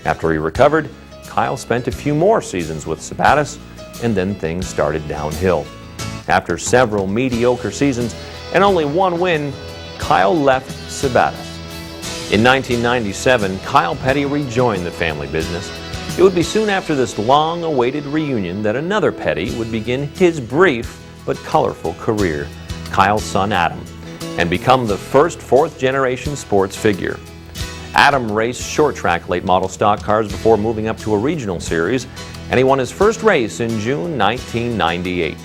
After he recovered, Kyle spent a few more seasons with Sabates and then things started downhill. After several mediocre seasons and only one win, Kyle left Sabatis. In 1997, Kyle Petty rejoined the family business. It would be soon after this long-awaited reunion that another Petty would begin his brief but colorful career, Kyle's son Adam, and become the first fourth-generation sports figure. Adam raced short-track late-model stock cars before moving up to a regional series, and he won his first race in June 1998.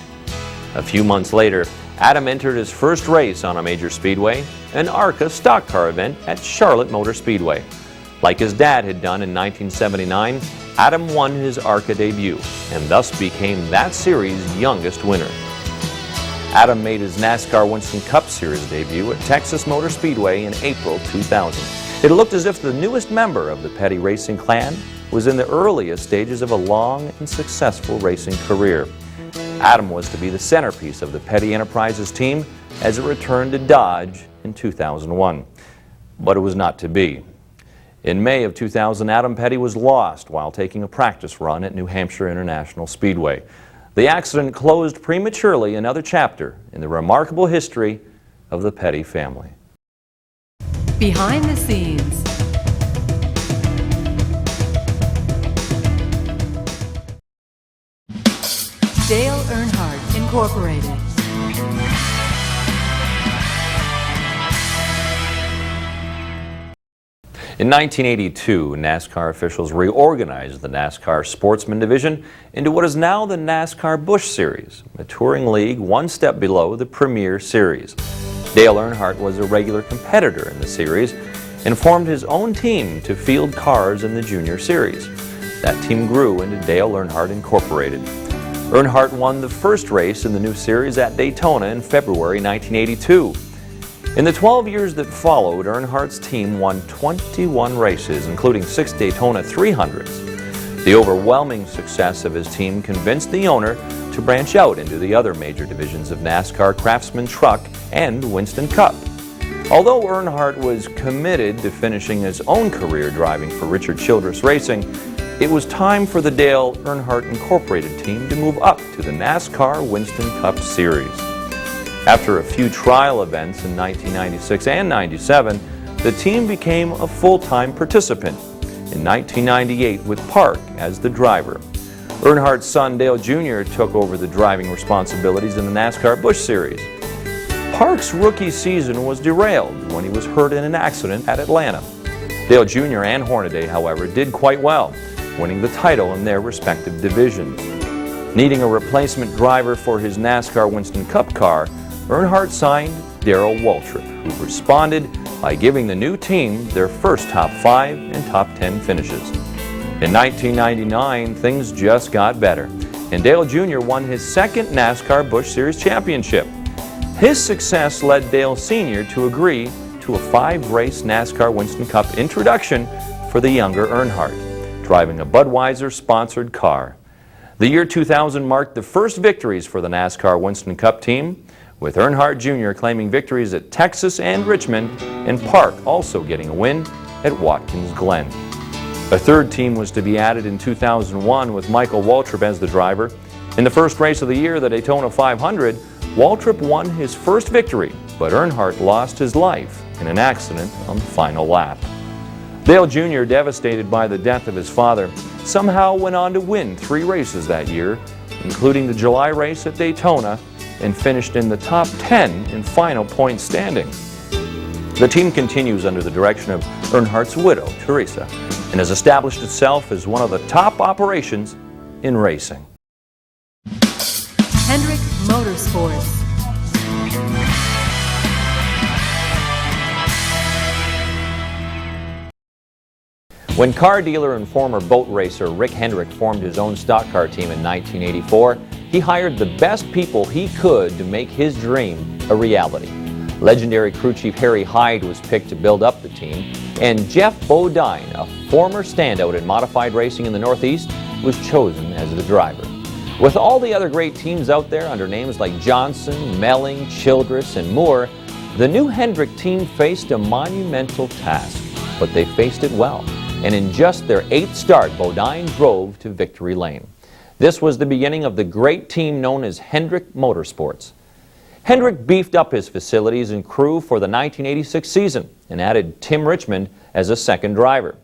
A few months later, Adam entered his first race on a major speedway, an ARCA stock car event at Charlotte Motor Speedway. Like his dad had done in 1979, Adam won his ARCA debut and thus became that series' youngest winner. Adam made his NASCAR Winston Cup Series debut at Texas Motor Speedway in April 2000. It looked as if the newest member of the Petty racing clan was in the earliest stages of a long and successful racing career. Adam was to be the centerpiece of the Petty Enterprises team as it returned to Dodge in 2001. But it was not to be. In May of 2000, Adam Petty was lost while taking a practice run at New Hampshire International Speedway. The accident closed prematurely another chapter in the remarkable history of the Petty family. Behind the scenes. Dale Earnhardt Incorporated. In 1982, NASCAR officials reorganized the NASCAR Sportsman Division into what is now the NASCAR Busch Series, a touring league one step below the Premier Series. Dale Earnhardt was a regular competitor in the series and formed his own team to field cars in the Junior Series. That team grew into Dale Earnhardt Incorporated. Earnhardt won the first race in the new series at Daytona in February 1982. In the 12 years that followed, Earnhardt's team won 21 races, including 6 Daytona 300s. The overwhelming success of his team convinced the owner to branch out into the other major divisions of NASCAR, Craftsman Truck, and Winston Cup. Although Earnhardt was committed to finishing his own career driving for Richard Childress Racing, it was time for the Dale Earnhardt Incorporated team to move up to the NASCAR Winston Cup Series. After a few trial events in 1996 and 97, the team became a full-time participant in 1998 with Park as the driver. Earnhardt's son Dale Jr. took over the driving responsibilities in the NASCAR Busch Series. Park's rookie season was derailed when he was hurt in an accident at Atlanta. Dale Jr. and Hornaday, however, did quite well, winning the title in their respective divisions. Needing a replacement driver for his NASCAR Winston Cup car, Earnhardt signed Darrell Waltrip, who responded by giving the new team their first top 5 and top 10 finishes. In 1999, things just got better, and Dale Jr. won his second NASCAR Busch Series championship. His success led Dale Sr. to agree to a 5-race NASCAR Winston Cup introduction for the younger Earnhardt, driving a Budweiser-sponsored car. The year 2000 marked the first victories for the NASCAR Winston Cup team, with Earnhardt Jr. claiming victories at Texas and Richmond, and Park also getting a win at Watkins Glen. A third team was to be added in 2001 with Michael Waltrip as the driver. In the first race of the year, the Daytona 500, Waltrip won his first victory, but Earnhardt lost his life in an accident on the final lap. Dale Jr., devastated by the death of his father, somehow went on to win 3 races that year, including the July race at Daytona, and finished in the top 10 in final point standing. The team continues under the direction of Earnhardt's widow, Teresa, and has established itself as one of the top operations in racing. Hendrick Motorsports. When car dealer and former boat racer Rick Hendrick formed his own stock car team in 1984, he hired the best people he could to make his dream a reality. Legendary crew chief Harry Hyde was picked to build up the team, and Jeff Bodine, a former standout in modified racing in the Northeast, was chosen as the driver. With all the other great teams out there under names like Johnson, Melling, Childress, and Moore, the new Hendrick team faced a monumental task, but they faced it well. And in just their 8th start, Bodine drove to victory lane. This was the beginning of the great team known as Hendrick Motorsports. Hendrick beefed up his facilities and crew for the 1986 season and added Tim Richmond as a second driver.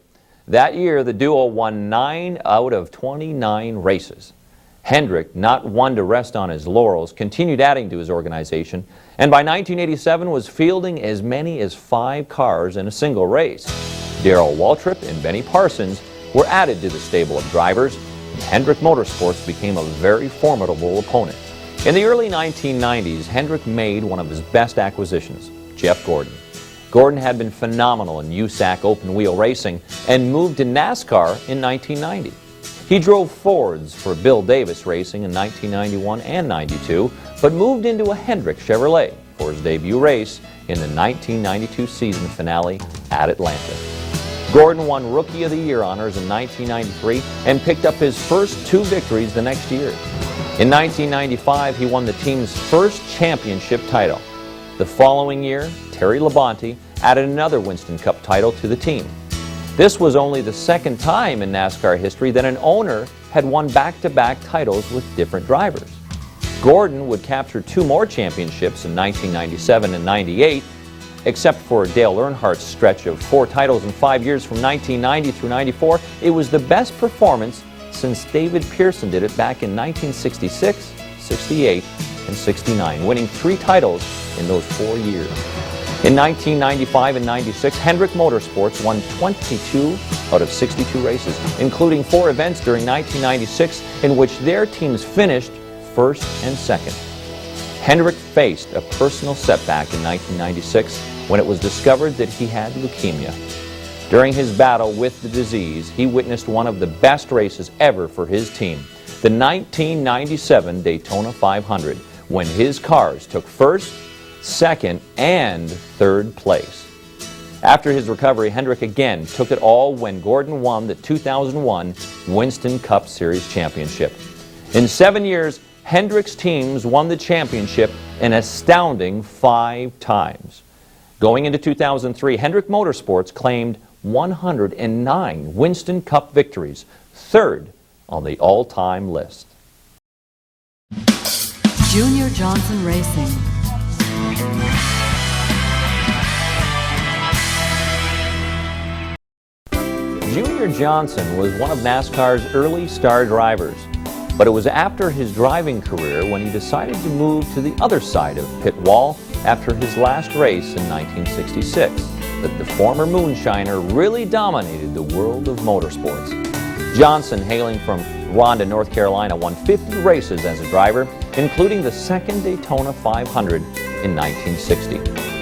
That year, the duo won 9 out of 29 races. Hendrick, not one to rest on his laurels, continued adding to his organization, and by 1987 was fielding as many as 5 cars in a single race. Darrell Waltrip and Benny Parsons were added to the stable of drivers, and Hendrick Motorsports became a very formidable opponent. In the early 1990s, Hendrick made one of his best acquisitions, Jeff Gordon. Gordon had been phenomenal in USAC open-wheel racing and moved to NASCAR in 1990. He drove Fords for Bill Davis Racing in 1991 and 92, but moved into a Hendrick Chevrolet for his debut race in the 1992 season finale at Atlanta. Gordon won Rookie of the Year honors in 1993 and picked up his first 2 victories the next year. In 1995, he won the team's first championship title. The following year, Terry Labonte added another Winston Cup title to the team. This was only the second time in NASCAR history that an owner had won back-to-back titles with different drivers. Gordon would capture 2 more championships in 1997 and 98, except for Dale Earnhardt's stretch of 4 titles in 5 years from 1990 through 94. It was the best performance since David Pearson did it back in 1966, 68, and 69, winning 3 titles in those 4 years. In 1995 and 96, Hendrick Motorsports won 22 out of 62 races, including 4 events during 1996 in which their teams finished first and second. Hendrick faced a personal setback in 1996 when it was discovered that he had leukemia. During his battle with the disease, he witnessed one of the best races ever for his team, the 1997 Daytona 500, when his cars took first, second, and third place. After his recovery, Hendrick again took it all when Gordon won the 2001 Winston Cup Series championship. In 7 years, Hendrick's teams won the championship an astounding 5 times. Going into 2003, Hendrick Motorsports claimed 109 Winston Cup victories, 3rd on the all-time list. Junior Johnson Racing. Junior Johnson was one of NASCAR's early star drivers, but it was after his driving career when he decided to move to the other side of pit wall after his last race in 1966 that the former moonshiner really dominated the world of motorsports. Johnson, hailing from Ronda, North Carolina, won 50 races as a driver, including the second Daytona 500 in 1960.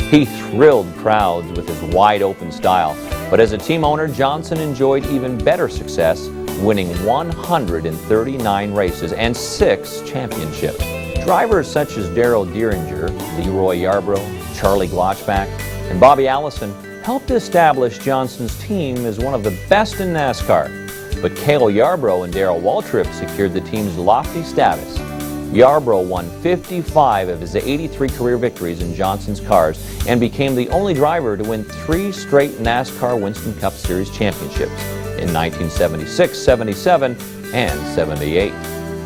He thrilled crowds with his wide-open style, but as a team owner, Johnson enjoyed even better success, winning 139 races and 6 championships. Drivers such as Darrell Dieringer, Leroy Yarbrough, Charlie Glotzbach, and Bobby Allison helped establish Johnson's team as one of the best in NASCAR. But Cale Yarbrough and Darrell Waltrip secured the team's lofty status. Yarbrough won 55 of his 83 career victories in Johnson's cars and became the only driver to win 3 straight NASCAR Winston Cup Series championships in 1976, 77, and 78.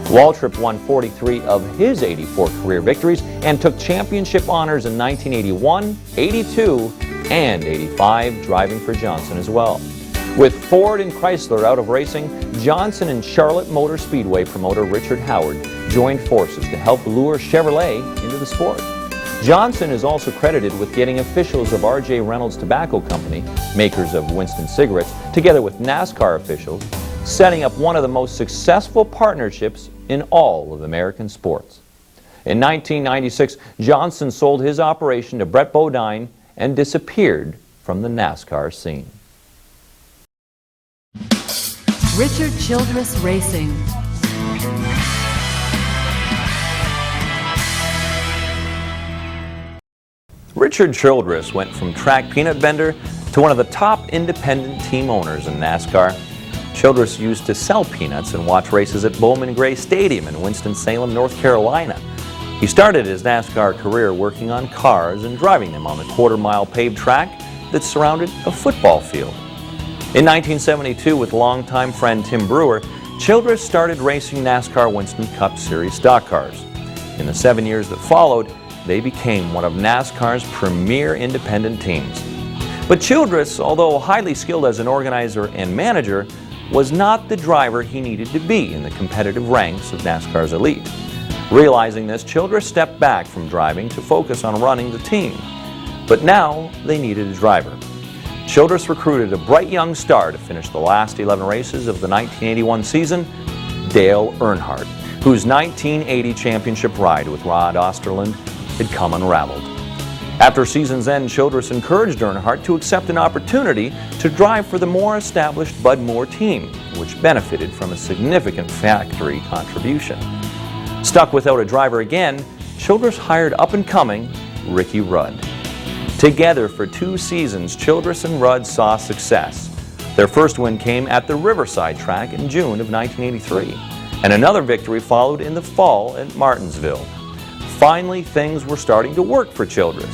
Waltrip won 43 of his 84 career victories and took championship honors in 1981, 82, and 85, driving for Johnson as well. With Ford and Chrysler out of racing, Johnson and Charlotte Motor Speedway promoter Richard Howard joined forces to help lure Chevrolet into the sport. Johnson is also credited with getting officials of R.J. Reynolds Tobacco Company, makers of Winston cigarettes, together with NASCAR officials, setting up one of the most successful partnerships in all of American sports. In 1996, Johnson sold his operation to Brett Bodine and disappeared from the NASCAR scene. Richard Childress Racing. Richard Childress went from track peanut vendor to one of the top independent team owners in NASCAR. Childress used to sell peanuts and watch races at Bowman Gray Stadium in Winston-Salem, North Carolina. He started his NASCAR career working on cars and driving them on the quarter-mile paved track that surrounded a football field. In 1972, with longtime friend Tim Brewer, Childress started racing NASCAR Winston Cup Series stock cars. In the 7 years that followed, they became one of NASCAR's premier independent teams. But Childress, although highly skilled as an organizer and manager, was not the driver he needed to be in the competitive ranks of NASCAR's elite. Realizing this, Childress stepped back from driving to focus on running the team. But now they needed a driver. Childress recruited a bright young star to finish the last 11 races of the 1981 season, Dale Earnhardt, whose 1980 championship ride with Rod Osterlund had come unraveled. After season's end, Childress encouraged Earnhardt to accept an opportunity to drive for the more established Bud Moore team, which benefited from a significant factory contribution. Stuck without a driver again, Childress hired up-and-coming Ricky Rudd. Together for 2 seasons, Childress and Rudd saw success. Their first win came at the Riverside track in June of 1983, and another victory followed in the fall at Martinsville. Finally, things were starting to work for Childress.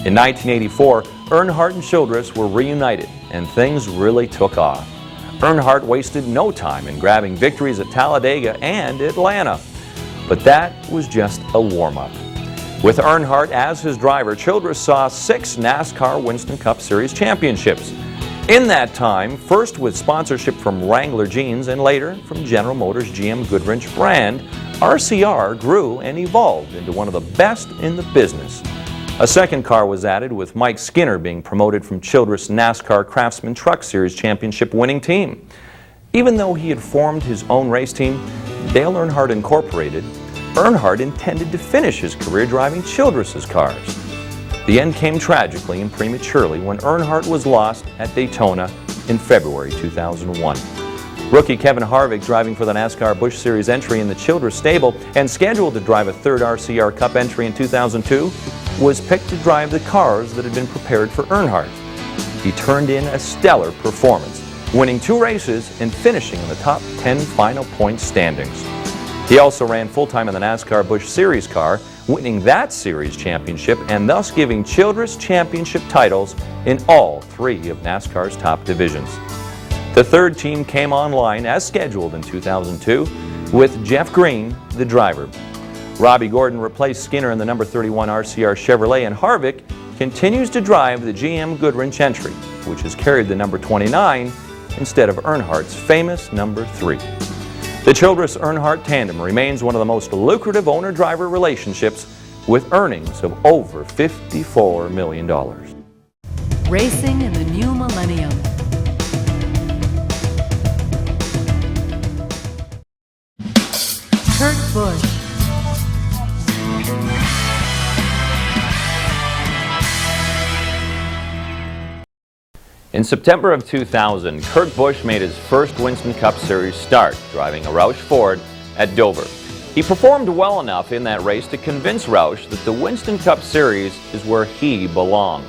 In 1984, Earnhardt and Childress were reunited, and things really took off. Earnhardt wasted no time in grabbing victories at Talladega and Atlanta. But that was just a warm-up. With Earnhardt as his driver, Childress saw 6 NASCAR Winston Cup Series championships. In that time, first with sponsorship from Wrangler Jeans and later from General Motors' GM Goodwrench brand, RCR grew and evolved into one of the best in the business. A second car was added, with Mike Skinner being promoted from Childress' NASCAR Craftsman Truck Series championship winning team. Even though he had formed his own race team, Dale Earnhardt Incorporated, Earnhardt intended to finish his career driving Childress's cars. The end came tragically and prematurely when Earnhardt was lost at Daytona in February 2001. Rookie Kevin Harvick, driving for the NASCAR Busch Series entry in the Childress stable and scheduled to drive a third RCR Cup entry in 2002, was picked to drive the cars that had been prepared for Earnhardt. He turned in a stellar performance, winning 2 races and finishing in the top 10 final point standings. He also ran full-time in the NASCAR Busch Series car, winning that series championship and thus giving Childress championship titles in all 3 of NASCAR's top divisions. The third team came online as scheduled in 2002 with Jeff Green, the driver. Robbie Gordon replaced Skinner in the number 31 RCR Chevrolet, and Harvick continues to drive the GM Goodwrench entry, which has carried the number 29 instead of Earnhardt's famous number 3. The Childress-Earnhardt tandem remains one of the most lucrative owner-driver relationships, with earnings of over $54 million. Racing in the new millennium. Kurt Busch. In September of 2000, Kurt Busch made his first Winston Cup Series start, driving a Roush Ford at Dover. He performed well enough in that race to convince Roush that the Winston Cup Series is where he belonged.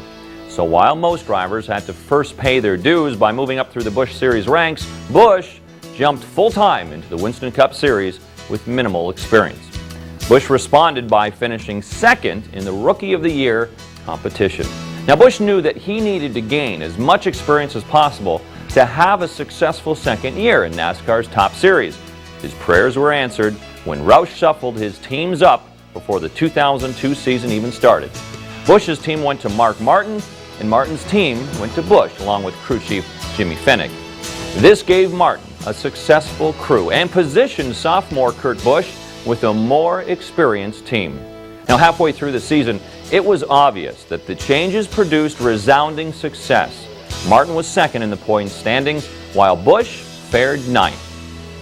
So while most drivers had to first pay their dues by moving up through the Busch Series ranks, Busch jumped full-time into the Winston Cup Series with minimal experience. Busch responded by finishing second in the Rookie of the Year competition. Now, Busch knew that he needed to gain as much experience as possible to have a successful second year in NASCAR's top series. His prayers were answered when Roush shuffled his teams up before the 2002 season even started. Busch's team went to Mark Martin, and Martin's team went to Busch, along with crew chief Jimmy Fennick. This gave Martin a successful crew and positioned sophomore Kurt Busch with a more experienced team. Now, halfway through the season, it was obvious that the changes produced resounding success. Martin was second in the points standings, while Busch fared ninth.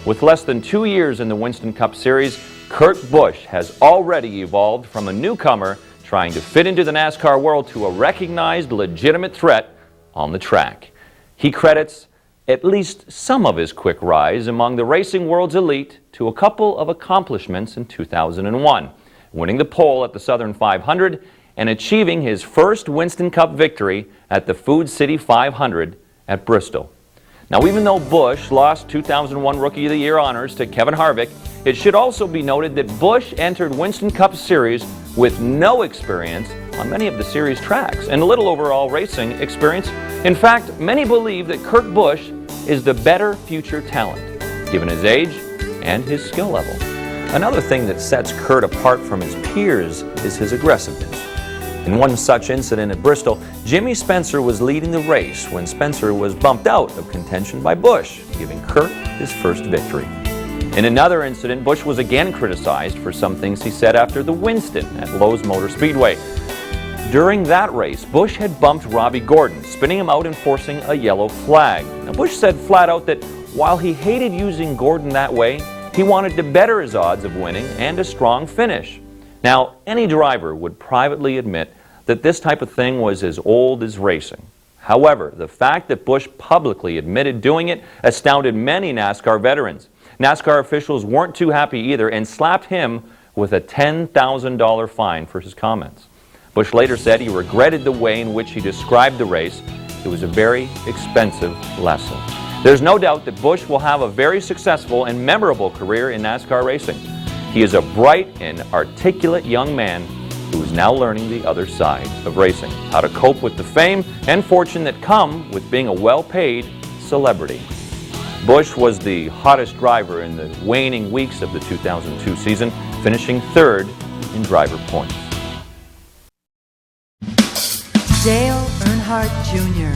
With less than 2 years in the Winston Cup Series, Kurt Busch has already evolved from a newcomer trying to fit into the NASCAR world to a recognized, legitimate threat on the track. He credits at least some of his quick rise among the racing world's elite to a couple of accomplishments in 2001, winning the pole at the Southern 500 and achieving his first Winston Cup victory at the Food City 500 at Bristol. Now, even though Busch lost 2001 Rookie of the Year honors to Kevin Harvick, it should also be noted that Busch entered Winston Cup Series with no experience on many of the series tracks and little overall racing experience. In fact, many believe that Kurt Busch is the better future talent. given his age and his skill level. Another thing that sets Kurt apart from his peers is his aggressiveness. In one such incident at Bristol, Jimmy Spencer was leading the race when Spencer was bumped out of contention by Busch, giving Kurt his first victory. In another incident, Busch was again criticized for some things he said after the Winston at Lowe's Motor Speedway. During that race, Busch had bumped Robbie Gordon, spinning him out and forcing a yellow flag. Now, Busch said flat out that while he hated using Gordon that way, he wanted to better his odds of winning and a strong finish. Now, any driver would privately admit that this type of thing was as old as racing. However, the fact that Busch publicly admitted doing it astounded many NASCAR veterans. NASCAR officials weren't too happy either and slapped him with a $10,000 fine for his comments. Busch later said he regretted the way in which he described the race. It was a very expensive lesson. There's no doubt that Busch will have a very successful and memorable career in NASCAR racing. He is a bright and articulate young man who is now learning the other side of racing, how to cope with the fame and fortune that come with being a well-paid celebrity. Busch was the hottest driver in the waning weeks of the 2002 season, finishing third in driver points. Dale Earnhardt Jr.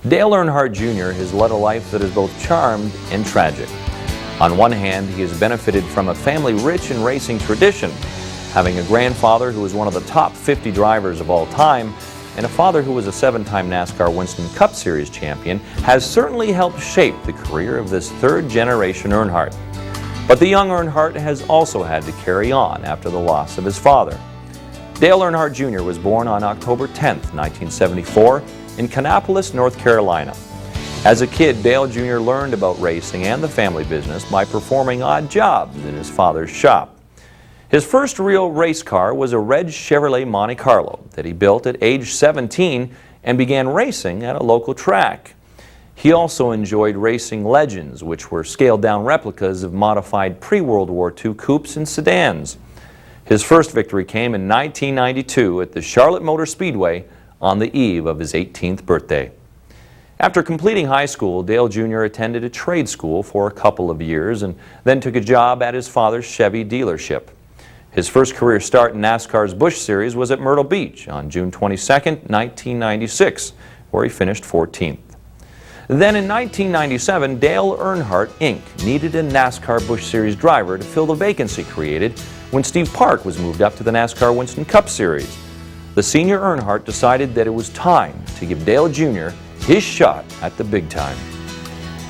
Dale Earnhardt Jr. has led a life that is both charmed and tragic. On one hand, he has benefited from a family rich in racing tradition, having a grandfather who was one of the top 50 drivers of all time, and a father who was a 7-time NASCAR Winston Cup Series champion, has certainly helped shape the career of this third-generation Earnhardt. But the young Earnhardt has also had to carry on after the loss of his father. Dale Earnhardt Jr. was born on October 10, 1974, in Kannapolis, North Carolina. As a kid, Dale Jr. learned about racing and the family business by performing odd jobs in his father's shop. His first real race car was a red Chevrolet Monte Carlo that he built at age 17 and began racing at a local track. He also enjoyed racing legends, which were scaled-down replicas of modified pre-World War II coupes and sedans. His first victory came in 1992 at the Charlotte Motor Speedway on the eve of his 18th birthday. After completing high school, Dale Jr. attended a trade school for a couple of years and then took a job at his father's Chevy dealership. His first career start in NASCAR's Busch Series was at Myrtle Beach on June 22, 1996, where he finished 14th. Then in 1997, Dale Earnhardt Inc. needed a NASCAR Busch Series driver to fill the vacancy created when Steve Park was moved up to the NASCAR Winston Cup Series. The senior Earnhardt decided that it was time to give Dale Jr. his shot at the big time.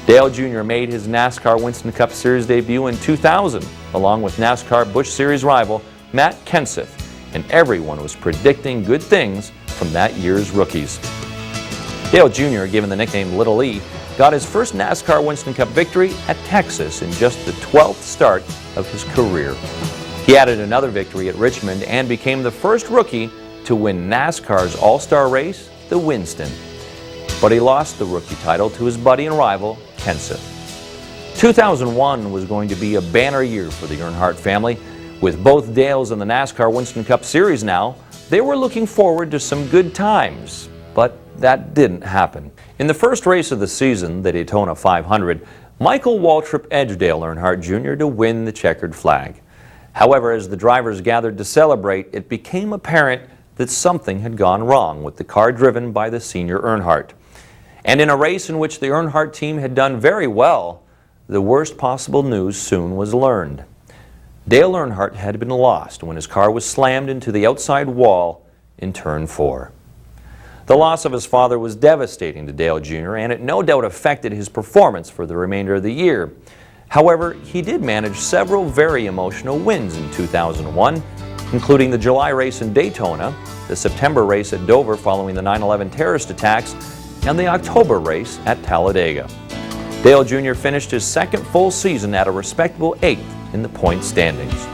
Dale Jr. made his NASCAR Winston Cup Series debut in 2000, along with NASCAR Busch Series rival Matt Kenseth, and everyone was predicting good things from that year's rookies. Dale Jr., given the nickname Little E, got his first NASCAR Winston Cup victory at Texas in just the 12th start of his career. He added another victory at Richmond and became the first rookie to win NASCAR's All-Star race, the Winston. But he lost the rookie title to his buddy and rival, Kenseth. 2001 was going to be a banner year for the Earnhardt family. With both Dales in the NASCAR Winston Cup Series now, they were looking forward to some good times. But that didn't happen. In the first race of the season, the Daytona 500, Michael Waltrip edged Dale Earnhardt Jr. to win the checkered flag. However, as the drivers gathered to celebrate, it became apparent that something had gone wrong with the car driven by the senior Earnhardt. And in a race in which the Earnhardt team had done very well, the worst possible news soon was learned. Dale Earnhardt had been lost when his car was slammed into the outside wall in turn 4. The loss of his father was devastating to Dale Jr., and it no doubt affected his performance for the remainder of the year. However, he did manage several very emotional wins in 2001, including the July race in Daytona, the September race at Dover following the 9/11 terrorist attacks, and the October race at Talladega. Dale Jr. finished his second full season at a respectable 8th in the point standings.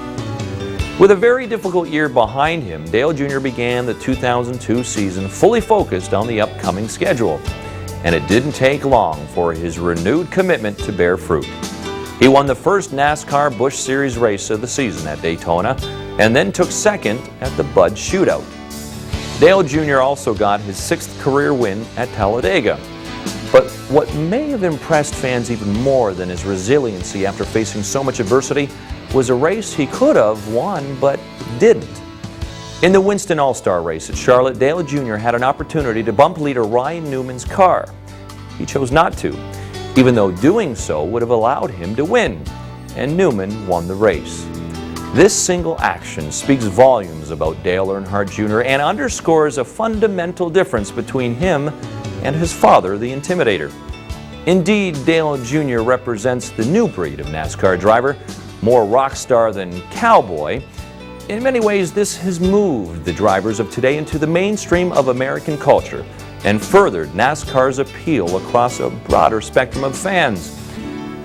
With a very difficult year behind him, Dale Jr. began the 2002 season fully focused on the upcoming schedule, and it didn't take long for his renewed commitment to bear fruit. He won the first NASCAR Busch Series race of the season at Daytona, and then took second at the Bud Shootout. Dale Jr. also got his 6th career win at Talladega. But what may have impressed fans even more than his resiliency after facing so much adversity was a race he could have won but didn't. In the Winston All-Star race at Charlotte, Dale Jr. had an opportunity to bump leader Ryan Newman's car. He chose not to, even though doing so would have allowed him to win, and Newman won the race. This single action speaks volumes about Dale Earnhardt Jr. and underscores a fundamental difference between him and his father, the Intimidator. Indeed, Dale Jr. represents the new breed of NASCAR driver, more rock star than cowboy. In many ways, this has moved the drivers of today into the mainstream of American culture and furthered NASCAR's appeal across a broader spectrum of fans.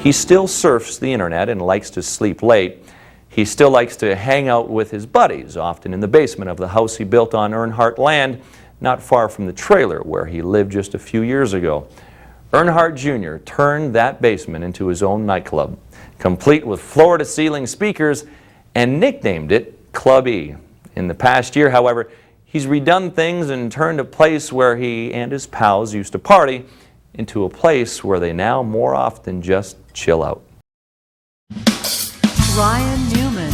He still surfs the internet and likes to sleep late. He still likes to hang out with his buddies, often in the basement of the house he built on Earnhardt land, not far from the trailer where he lived just a few years ago. Earnhardt Jr. turned that basement into his own nightclub, complete with floor-to-ceiling speakers, and nicknamed it Club E. In the past year, however, he's redone things and turned a place where he and his pals used to party into a place where they now more often just chill out. Ryan Newman.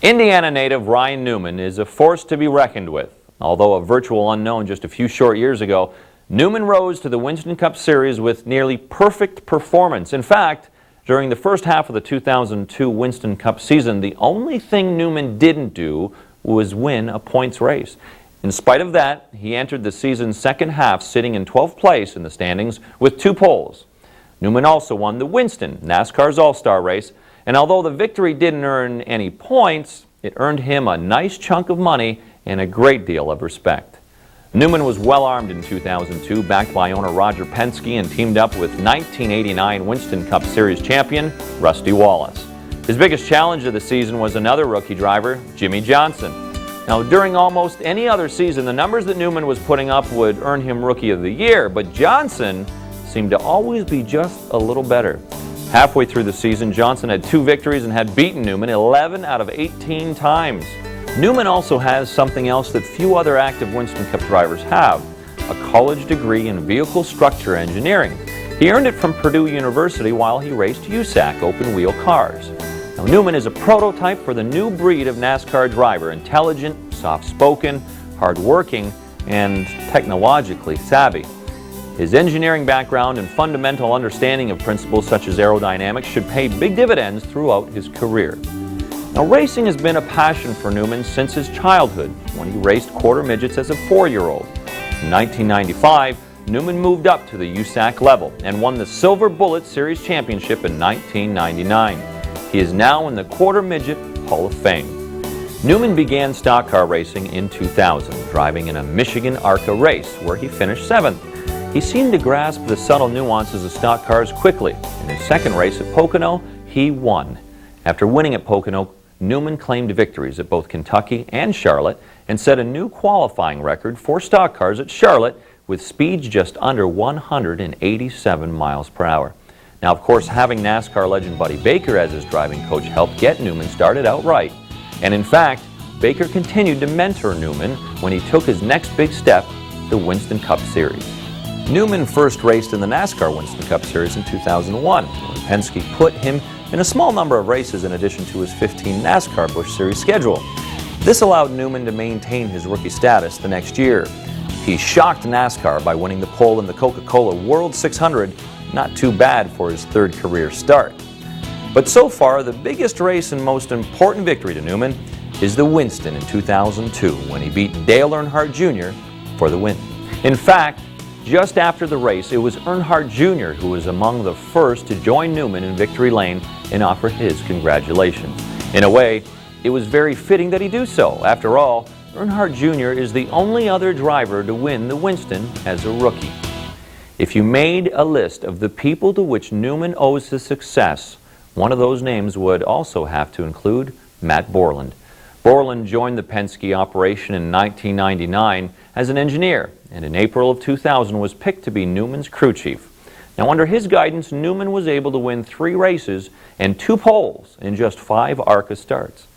Indiana native Ryan Newman is a force to be reckoned with. Although a virtual unknown just a few short years ago, Newman rose to the Winston Cup Series with nearly perfect performance. In fact, during the first half of the 2002 Winston Cup season, the only thing Newman didn't do was win a points race. In spite of that, he entered the season's second half sitting in 12th place in the standings with 2 poles. Newman also won the Winston, NASCAR's All-Star race, and although the victory didn't earn any points, it earned him a nice chunk of money and a great deal of respect. Newman was well armed in 2002, backed by owner Roger Penske, and teamed up with 1989 Winston Cup Series champion Rusty Wallace. His biggest challenge of the season was another rookie driver, Jimmy Johnson. Now, during almost any other season, the numbers that Newman was putting up would earn him Rookie of the Year, but Johnson seemed to always be just a little better. Halfway through the season, Johnson had 2 victories and had beaten Newman 11 out of 18 times. Newman also has something else that few other active Winston Cup drivers have, a college degree in vehicle structure engineering. He earned it from Purdue University while he raced USAC open-wheel cars. Now, Newman is a prototype for the new breed of NASCAR driver, intelligent, soft-spoken, hard-working, and technologically savvy. His engineering background and fundamental understanding of principles such as aerodynamics should pay big dividends throughout his career. Now, racing has been a passion for Newman since his childhood, when he raced quarter midgets as a 4-year-old. In 1995, Newman moved up to the USAC level and won the Silver Bullet Series Championship in 1999. He is now in the Quarter Midget Hall of Fame. Newman began stock car racing in 2000, driving in a Michigan ARCA race where he finished 7th. He seemed to grasp the subtle nuances of stock cars quickly. In his second race at Pocono, he won. After winning at Pocono, Newman claimed victories at both Kentucky and Charlotte and set a new qualifying record for stock cars at Charlotte with speeds just under 187 miles per hour. Now, of course, having NASCAR legend Buddy Baker as his driving coach helped get Newman started out right. And in fact, Baker continued to mentor Newman when he took his next big step, the Winston Cup Series. Newman first raced in the NASCAR Winston Cup Series in 2001, when Penske put him in a small number of races in addition to his 15 NASCAR Busch Series schedule. This allowed Newman to maintain his rookie status the next year. He shocked NASCAR by winning the pole in the Coca-Cola World 600, not too bad for his 3rd career start. But so far, the biggest race and most important victory to Newman is the Winston in 2002, when he beat Dale Earnhardt Jr. for the win. In fact, just after the race, it was Earnhardt Jr. who was among the first to join Newman in victory lane and offer his congratulations. In a way, it was very fitting that he do so. After all, Earnhardt Jr. is the only other driver to win the Winston as a rookie. If you made a list of the people to which Newman owes his success, one of those names would also have to include Matt Borland. Borland joined the Penske operation in 1999 as an engineer, and in April of 2000 was picked to be Newman's crew chief. Now, under his guidance, Newman was able to win 3 races and 2 poles in just 5 ARCA starts.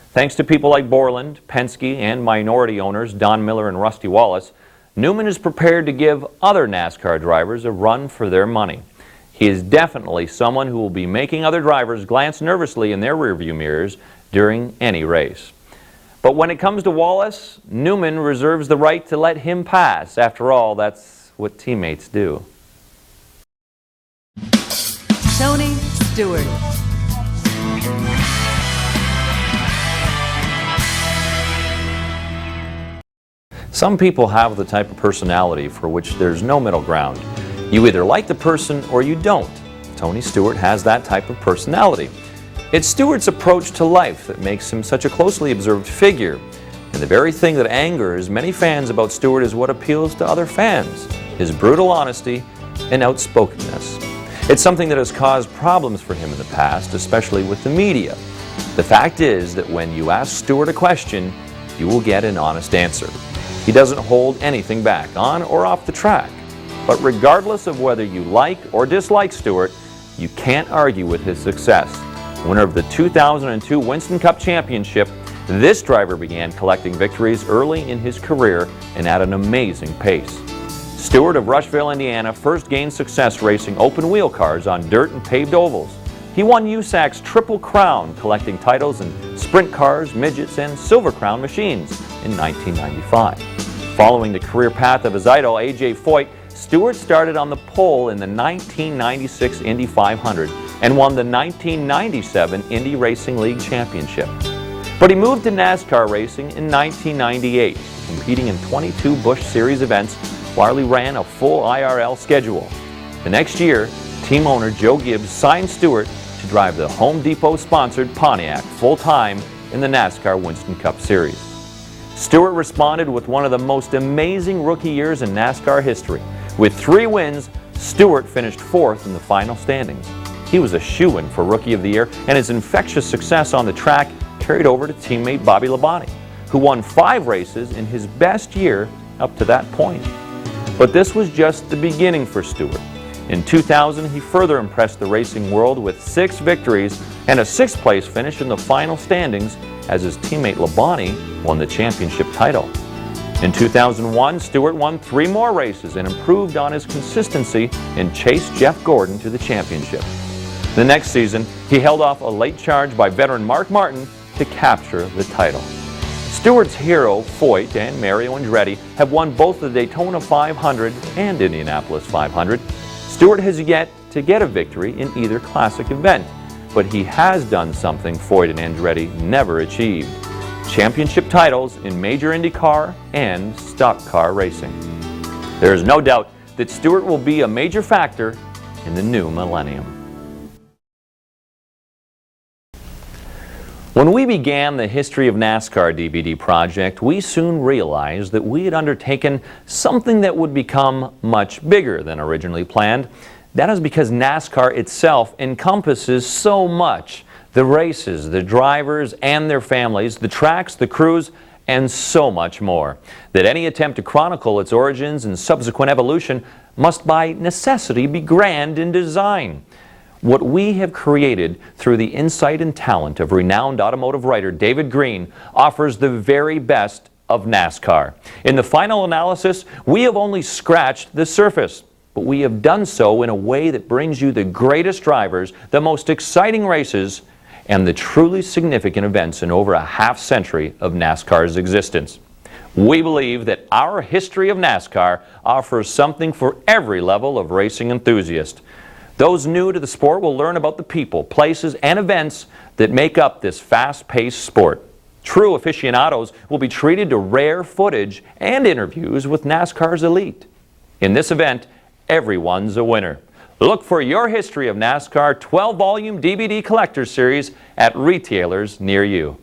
Thanks to people like Borland, Penske, and minority owners Don Miller and Rusty Wallace, Newman is prepared to give other NASCAR drivers a run for their money. He is definitely someone who will be making other drivers glance nervously in their rearview mirrors during any race. But when it comes to Wallace, Newman reserves the right to let him pass. After all, that's what teammates do. Tony Stewart. Some people have the type of personality for which there's no middle ground. You either like the person or you don't. Tony Stewart has that type of personality. It's Stewart's approach to life that makes him such a closely observed figure. And the very thing that angers many fans about Stewart is what appeals to other fans, his brutal honesty and outspokenness. It's something that has caused problems for him in the past, especially with the media. The fact is that when you ask Stewart a question, you will get an honest answer. He doesn't hold anything back, on or off the track. But regardless of whether you like or dislike Stewart, you can't argue with his success. Winner of the 2002 Winston Cup Championship, this driver began collecting victories early in his career and at an amazing pace. Stewart of Rushville, Indiana, first gained success racing open-wheel cars on dirt and paved ovals. He won USAC's Triple Crown, collecting titles in sprint cars, midgets, and Silver Crown machines in 1995. Following the career path of his idol, A.J. Foyt, Stewart started on the pole in the 1996 Indy 500 and won the 1997 Indy Racing League Championship. But he moved to NASCAR racing in 1998, competing in 22 Busch Series events while he ran a full IRL schedule. The next year, team owner Joe Gibbs signed Stewart to drive the Home Depot-sponsored Pontiac full-time in the NASCAR Winston Cup Series. Stewart responded with one of the most amazing rookie years in NASCAR history. With 3 wins, Stewart finished 4th in the final standings. He was a shoo-in for Rookie of the Year, and his infectious success on the track carried over to teammate Bobby Labonte, who won 5 races in his best year up to that point. But this was just the beginning for Stewart. In 2000, he further impressed the racing world with 6 victories and a 6th place finish in the final standings as his teammate Labonte won the championship title. In 2001, Stewart won 3 more races and improved on his consistency and chased Jeff Gordon to the championship. The next season, he held off a late charge by veteran Mark Martin to capture the title. Stewart's hero, Foyt, and Mario Andretti have won both the Daytona 500 and Indianapolis 500. Stewart has yet to get a victory in either classic event, but he has done something Foyt and Andretti never achieved: championship titles in major IndyCar and stock car racing. There is no doubt that Stewart will be a major factor in the new millennium. When we began the History of NASCAR DVD project, we soon realized that we had undertaken something that would become much bigger than originally planned. That is because NASCAR itself encompasses so much: the races, the drivers and their families, the tracks, the crews, and so much more, that any attempt to chronicle its origins and subsequent evolution must by necessity be grand in design. What we have created through the insight and talent of renowned automotive writer David Green offers the very best of NASCAR. In the final analysis, we have only scratched the surface, but we have done so in a way that brings you the greatest drivers, the most exciting races, and the truly significant events in over a half-century of NASCAR's existence. We believe that our History of NASCAR offers something for every level of racing enthusiast. Those new to the sport will learn about the people, places, and events that make up this fast-paced sport. True aficionados will be treated to rare footage and interviews with NASCAR's elite. In this event, everyone's a winner. Look for your History of NASCAR 12-volume DVD collector series at retailers near you.